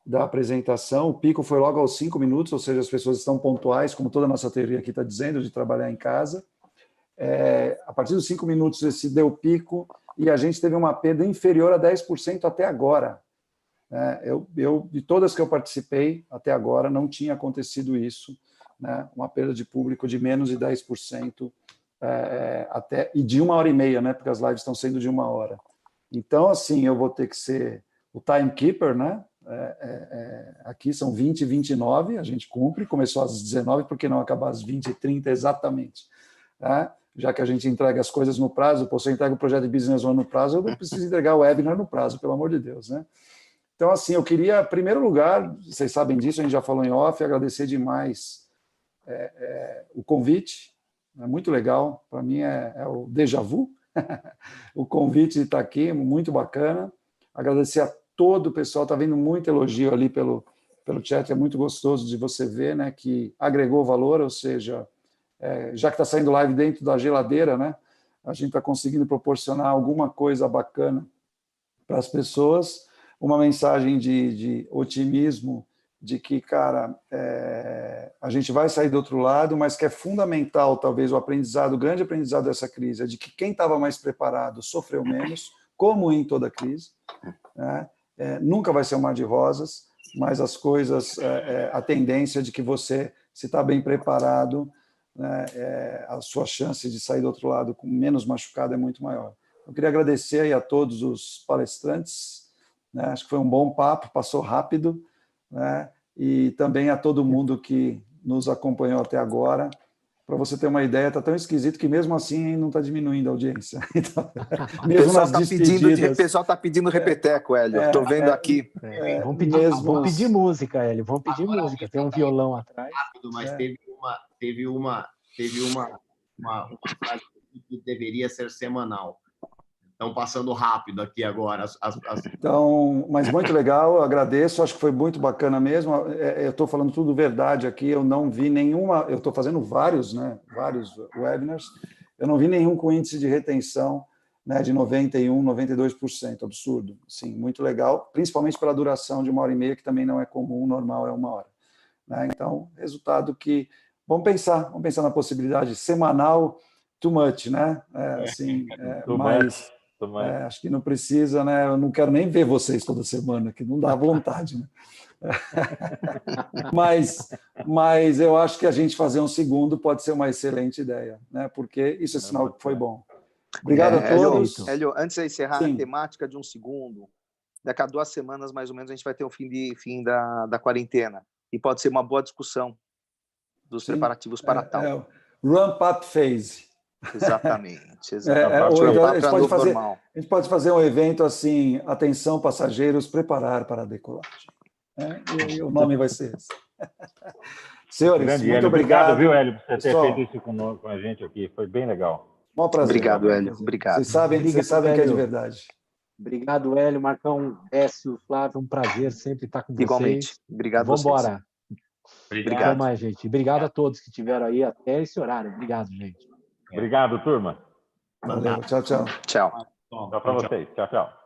da apresentação, o pico foi logo aos 5 minutos, ou seja, as pessoas estão pontuais, como toda a nossa teoria aqui está dizendo, de trabalhar em casa. A partir dos 5 minutos, esse deu pico, e a gente teve uma perda inferior a 10% até agora. De todas que eu participei até agora, não tinha acontecido isso, né? Uma perda de público de menos de 10%, e de 1h30, né? Porque as lives estão sendo de 1 hora. Então, assim, eu vou ter que ser o timekeeper, né? Aqui são 20h29, a gente cumpre, começou às 19h, por que não acabar às 20h30 exatamente? Já que a gente entrega as coisas no prazo, se eu entrego o projeto de Business One no prazo, eu não preciso entregar o webinar no prazo, pelo amor de Deus, né? Então, assim, eu queria, em primeiro lugar, vocês sabem disso, a gente já falou em off, agradecer demais o convite, é muito legal, para mim é o déjà vu, o convite de estar aqui, muito bacana, agradecer a todo o pessoal, está vendo muito elogio ali pelo chat, é muito gostoso de você ver, né, que agregou valor, ou seja, já que está saindo live dentro da geladeira, né, a gente está conseguindo proporcionar alguma coisa bacana para as pessoas, uma mensagem de otimismo, de que, cara, a gente vai sair do outro lado, mas que é fundamental, talvez, o grande aprendizado dessa crise, é de que quem estava mais preparado sofreu menos, como em toda crise, né? Nunca vai ser um mar de rosas, mas as coisas, a tendência de que você, se está bem preparado, né, a sua chance de sair do outro lado com menos machucado é muito maior. Eu queria agradecer aí a todos os palestrantes, né, acho que foi um bom papo, passou rápido, né, e também a todo mundo que nos acompanhou até agora. Para você ter uma ideia, está tão esquisito que mesmo assim não está diminuindo a audiência. Então, mesmo nas despedidas... O pessoal está pedindo repeteco, Hélio. Estou vendo aquí. Vamos pedir música, Hélio. Vamos pedir música. Tem um violão atrás. Rápido, mas teve uma frase que deveria ser semanal. estão passando rápido aqui agora. Então, mas muito legal, eu agradeço, acho que foi muito bacana mesmo. Eu estou falando tudo verdade aqui, eu não vi nenhuma, eu estou fazendo vários webinars, eu não vi nenhum com índice de retenção, né, de 91%, 92%, absurdo. Sim, muito legal, principalmente pela duração de 1h30, que também não é comum, normal é 1 hora. Né? Então, resultado que... Vamos pensar na possibilidade semanal, too much, né? Acho que não precisa, né? Eu não quero nem ver vocês toda semana, que não dá vontade, né? mas eu acho que a gente fazer um segundo pode ser uma excelente ideia, né? Porque isso é sinal que foi bom. Obrigado a todos. Hélio, antes de encerrar, a temática de um segundo, daqui a 2 semanas, mais ou menos, a gente vai ter o fim da quarentena. E pode ser uma boa discussão dos preparativos para tal. Ramp-up phase. Exatamente. A gente pode fazer um evento assim, atenção passageiros, preparar para a decolagem. E o nome vai ser esse. Senhores, grande, muito obrigado. Viu, Hélio, por você ter feito isso com a gente aqui. Foi bem legal. Um prazer. Obrigado, Hélio. Obrigado. Vocês sabem que é de verdade. Obrigado, Hélio, Marcão, Décio, Flávio, um prazer sempre estar com vocês. Igualmente. Obrigado. Vamos embora. Obrigado. Até mais, gente. Obrigado a todos que estiveram aí até esse horário. Obrigado, gente. Obrigado, turma. Valeu. Tchau, tchau. Tchau. Tchau para vocês. Tchau, tchau.